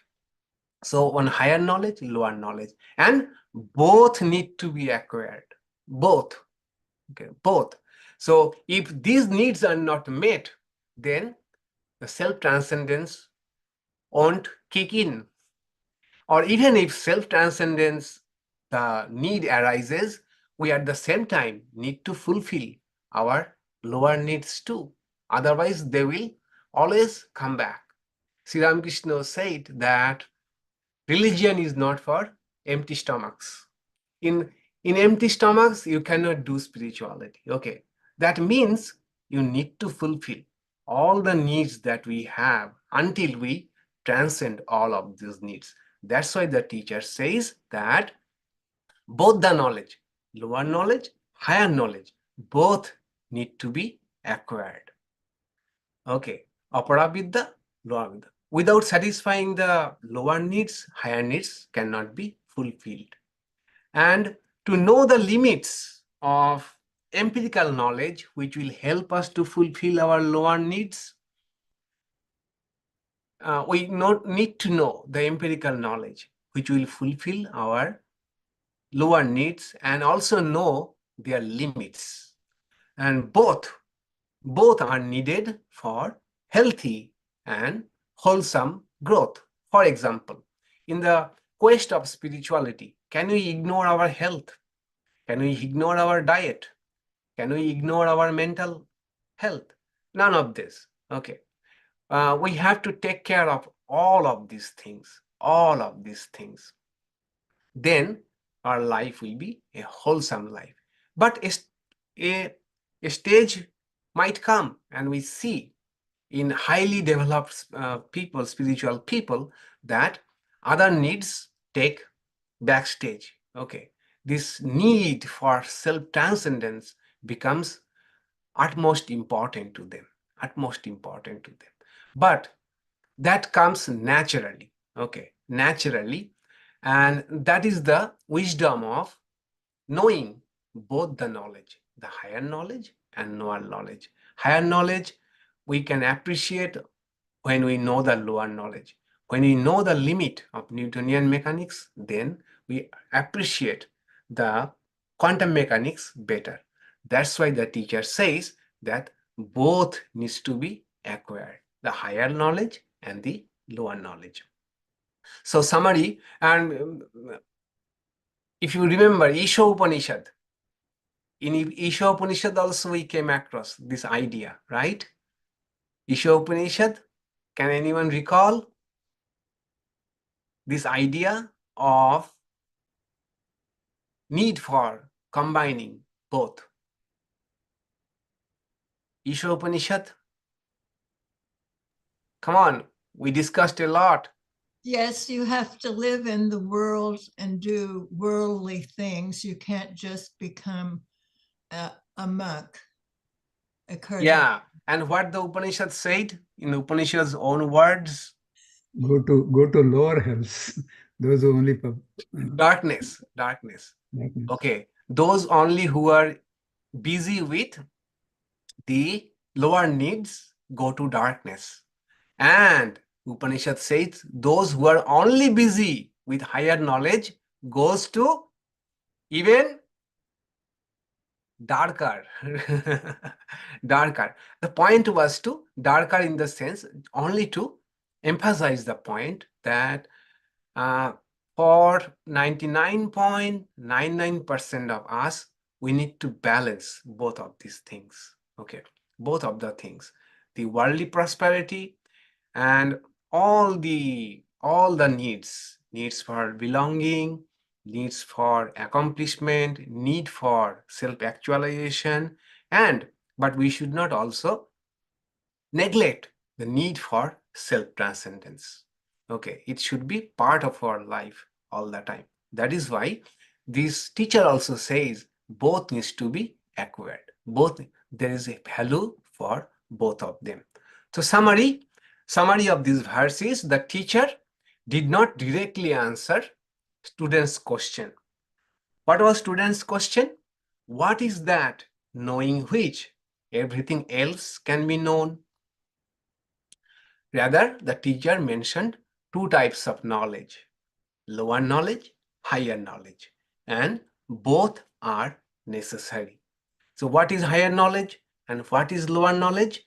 So one higher knowledge, lower knowledge, and both need to be acquired. Both. Okay, both. So if these needs are not met, then the self-transcendence won't kick in. or even if self-transcendence, the need arises, we at the same time need to fulfill our lower needs too. Otherwise, they will always come back. Sri Ramakrishna said that religion is not for empty stomachs. In empty stomachs, you cannot do spirituality. Okay, that means you need to fulfill all the needs that we have until we transcend all of these needs. That's why the teacher says that both the knowledge, lower knowledge, higher knowledge, both need to be acquired. Okay, aparā vidya, lower vidya. Without satisfying the lower needs, higher needs cannot be fulfilled. And to know the limits of empirical knowledge, which will help us to fulfill our lower needs, we need to know the empirical knowledge, which will fulfill our lower needs and also know their limits. And both are needed for healthy and wholesome growth. For example, in the quest of spirituality, can we ignore our health? Can we ignore our diet? Can we ignore our mental health? None of this. Okay. We have to take care of all of these things, Then our life will be a wholesome life. But a stage might come, and we see in highly developed people, spiritual people, that other needs take backstage. Okay, this need for self-transcendence becomes utmost important to them, But that comes naturally, okay, and that is the wisdom of knowing both the knowledge, the higher knowledge and lower knowledge. Higher knowledge we can appreciate when we know the lower knowledge. When we know the limit of Newtonian mechanics, then we appreciate the quantum mechanics better. That's why the teacher says that both needs to be acquired, the higher knowledge and the lower knowledge. So summary, and if you remember Isha Upanishad, in Isha Upanishad also we came across this idea, right? Isha Upanishad, can anyone recall this idea of need for combining both? Isha Upanishad? Come on, we discussed a lot. Yes, you have to live in the world and do worldly things. You can't just become a monk. Yeah, and what the Upanishad said in Upanishad's own words? Go to lower hells. Those who only darkness. Okay, those only who are busy with the lower needs go to darkness. And Upanishad says those who are only busy with higher knowledge goes to even darker. The point was to darker in the sense only to emphasize the point that for 99.99% of us, we need to balance both of these things. Okay, both of the things, the worldly prosperity and all the needs for belonging, needs for accomplishment, need for self-actualization, but we should not also neglect the need for self-transcendence. Okay, it should be part of our life all the time. That is why this teacher also says both needs to be acquired. There is a value for both of them. So summary of these verses, the teacher did not directly answer student's question. What was student's question? What is that knowing which everything else can be known? Rather, the teacher mentioned two types of knowledge, lower knowledge, higher knowledge, and both are necessary. So what is higher knowledge and what is lower knowledge?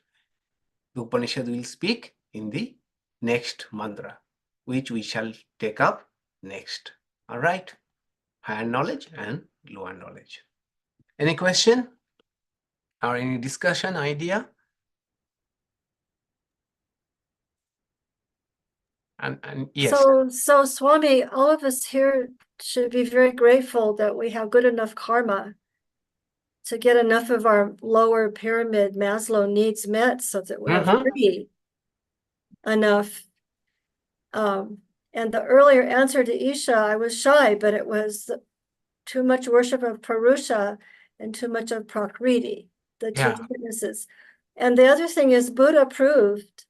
The Upanishad will speak in the next mantra, which we shall take up next. All right. Higher knowledge and lower knowledge. Any question or any discussion, idea? And yes. So Swami, all of us here should be very grateful that we have good enough karma to get enough of our lower pyramid Maslow needs met so that we are free enough. And the earlier answer to Isha, I was shy, but it was too much worship of Purusha and too much of Prakriti, the two witnesses. And the other thing is Buddha proved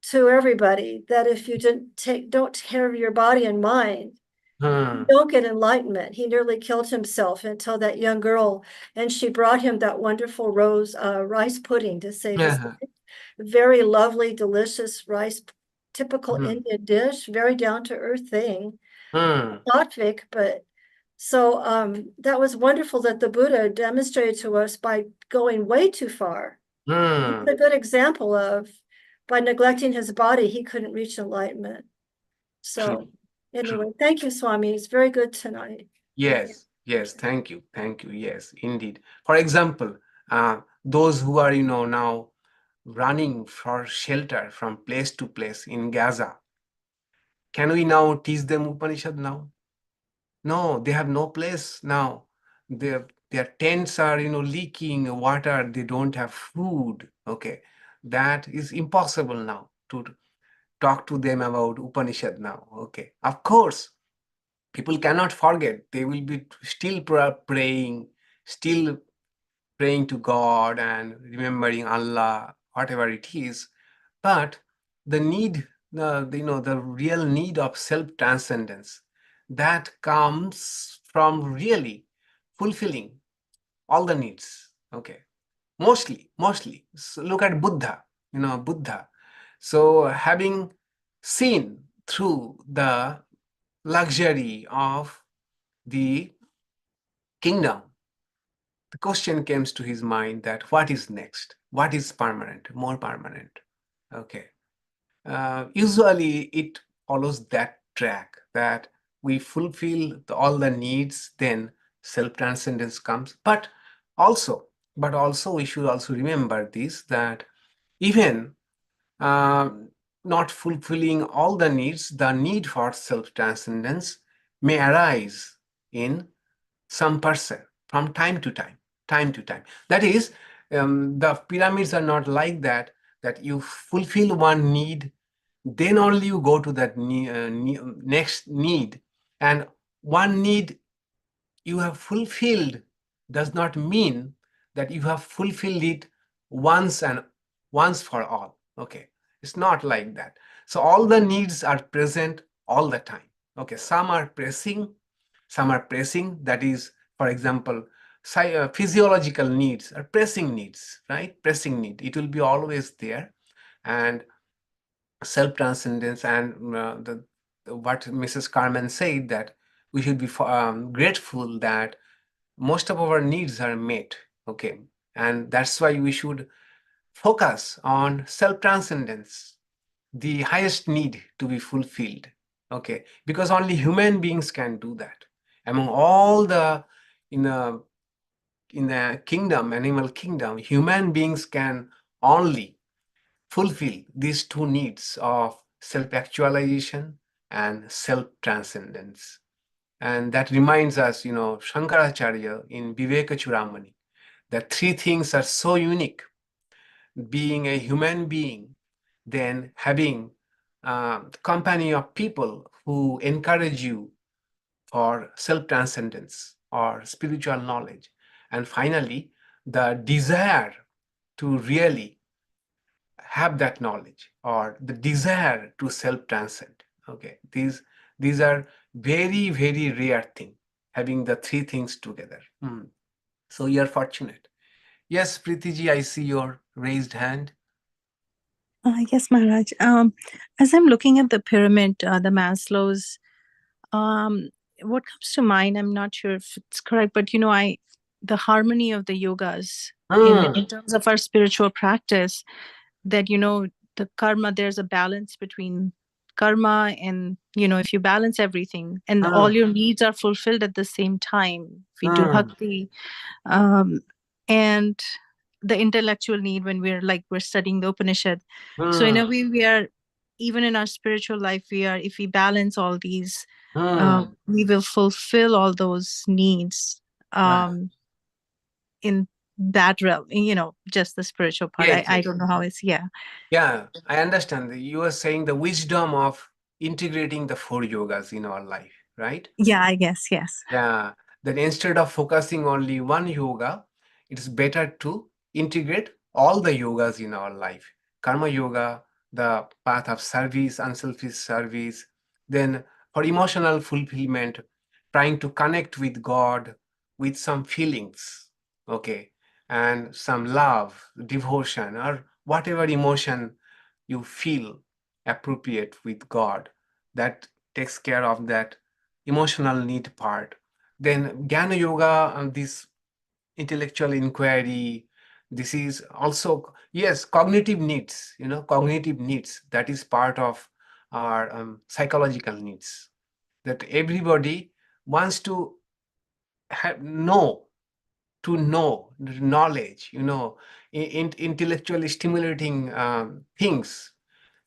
to everybody that if you don't take care of your body and mind, you don't get enlightenment. He nearly killed himself until that young girl, and she brought him that wonderful rice pudding to save his life. Very lovely, delicious rice, typical Indian dish, very down-to-earth thing. Sattvic, but so that was wonderful that the Buddha demonstrated to us by going way too far. He's a good example of, by neglecting his body, he couldn't reach enlightenment. So anyway, thank you, Swami. It's very good tonight. Yes, yes, thank you. Thank you. Yes, indeed. For example, those who are, now running for shelter from place to place in Gaza, can we now teach them Upanishad now? No, they have no place now. Their tents are, leaking water. They don't have food. Okay, that is impossible now to talk to them about Upanishad now. Okay, of course, people cannot forget. They will be still praying, still praying to God and remembering Allah, whatever it is. But the need, the real need of self-transcendence, that comes from really fulfilling all the needs. Okay, mostly. So look at Buddha, Buddha. So having seen through the luxury of the kingdom, the question comes to his mind that what is next? What is permanent, more permanent? Okay. Usually it follows that track, that we fulfill all the needs, then self-transcendence comes. But also we should also remember this, that even not fulfilling all the needs, the need for self-transcendence may arise in some person from time to time. That is, the pyramids are not like that you fulfill one need, then only you go to that next need. And one need you have fulfilled does not mean that you have fulfilled it once for all. Okay, it's not like that. So all the needs are present all the time. Okay, some are pressing, that is, for example, physiological needs are pressing needs, right? Pressing need, it will be always there. And self-transcendence and what Mrs. Carmen said, that we should be grateful that most of our needs are met. Okay, and that's why we should focus on self-transcendence, the highest need to be fulfilled. Okay, because only human beings can do that. Among all the in the kingdom, animal kingdom, human beings can only fulfill these two needs of self-actualization and self-transcendence. And that reminds us, Shankaracharya in Viveka Chudamani, that three things are so unique: being a human being, then having the company of people who encourage you for self-transcendence or spiritual knowledge, and finally, the desire to really have that knowledge or the desire to self-transcend. Okay, these are very, very rare thing, having the three things together. So you're fortunate. Yes, Preetiji, I see your raised hand. Yes, Maharaj. As I'm looking at the pyramid, the Maslow's, what comes to mind, I'm not sure if it's correct, but the harmony of the yogas in terms of our spiritual practice, that the karma, there's a balance between karma, and if you balance everything and all your needs are fulfilled at the same time, if we do bhakti, and the intellectual need when we're studying the Upanishad. So in a way, we are, even in our spiritual life, if we balance all these, we will fulfill all those needs in that realm, just the spiritual part. Yes, I yes. don't know how it's, yeah. Yeah, I understand. You are saying the wisdom of integrating the 4 yogas in our life, right? Yeah, I guess, yes. Yeah, that instead of focusing only one yoga, it is better to integrate all the yogas in our life. Karma yoga, the path of service, unselfish service, then for emotional fulfillment, trying to connect with God with some feelings, okay, and some love, devotion, or whatever emotion you feel appropriate with God, that takes care of that emotional need part. Then Jnana Yoga and this intellectual inquiry, this is also, yes, cognitive needs, cognitive needs. That is part of our psychological needs. That everybody wants to know knowledge, intellectually stimulating things.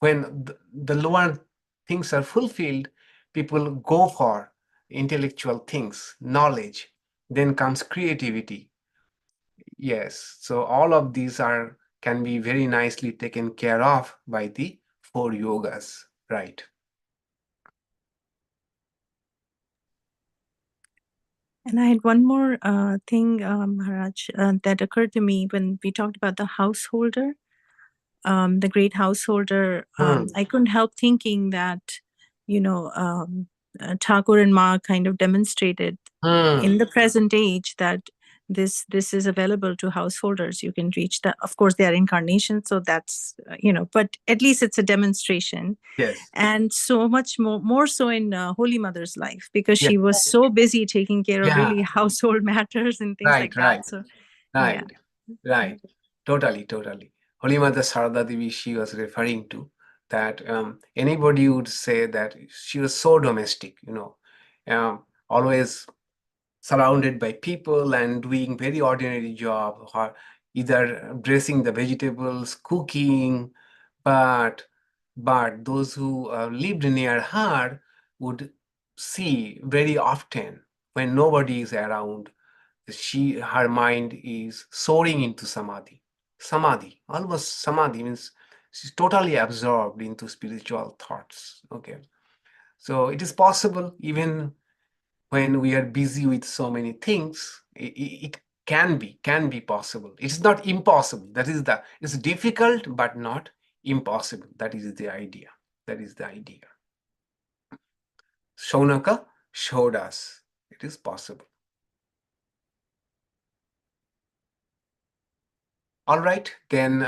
When the lower things are fulfilled, people go for intellectual things, knowledge. Then comes creativity. Yes, so all of these can be very nicely taken care of by the 4 yogas, right? And I had one more thing, Maharaj, that occurred to me when we talked about the householder, the great householder. I couldn't help thinking that, Thakur and Ma kind of demonstrated in the present age that this is available to householders. You can reach that. Of course, they are incarnations, so that's, but at least it's a demonstration. Yes. And so much more so in Holy Mother's life, because Yeah. she was so busy taking care of Yeah. really household matters and things like that. So, Right. yeah. Right. Totally. Holy Mother Sarada Devi, she was referring to that anybody would say that she was so domestic, always surrounded by people and doing very ordinary job, or either dressing the vegetables, cooking, but those who lived near her would see very often when nobody is around, her mind is soaring into samadhi. Almost samadhi means she's totally absorbed into spiritual thoughts. Okay, so it is possible even when we are busy with so many things, it can be possible. It's not impossible. It's difficult but not impossible. That is the idea. Saunaka showed us it is possible. All right, then,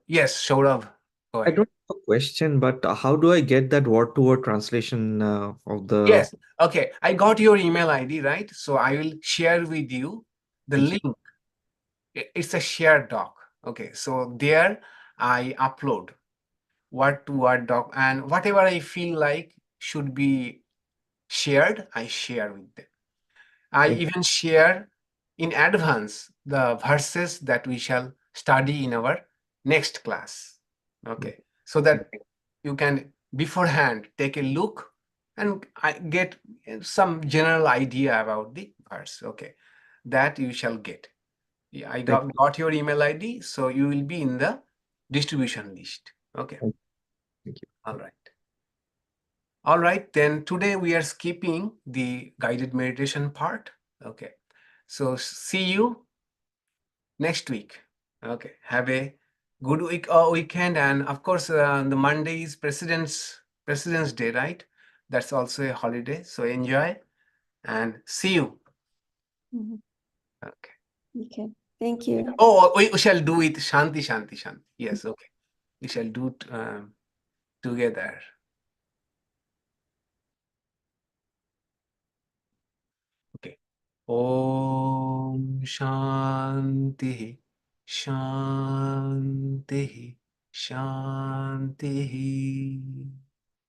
yes, Saurav, go I ahead. don't have a question, but how do I get that word-to-word translation of the? Yes, okay, I got your email ID, right? So I will share with you the link. It's a shared doc. Okay, so there I upload word-to-word doc, and whatever I feel like should be shared, I share with them. I even share in advance the verses that we shall study in our next class. Okay, so that you can beforehand take a look and get some general idea about the verse. Okay, that you shall get. Yeah, I got your email ID, so you will be in the distribution list. Okay. Thank you. All right, then today we are skipping the guided meditation part. Okay, so see you next week. Okay, have a good weekend, and of course, the Monday is President's Day, right? That's also a holiday, so enjoy and see you. Okay. Okay. Thank you. Oh, we shall do it Shanti. Yes, okay. We shall do it together. Okay. Om Shanti. Shanti.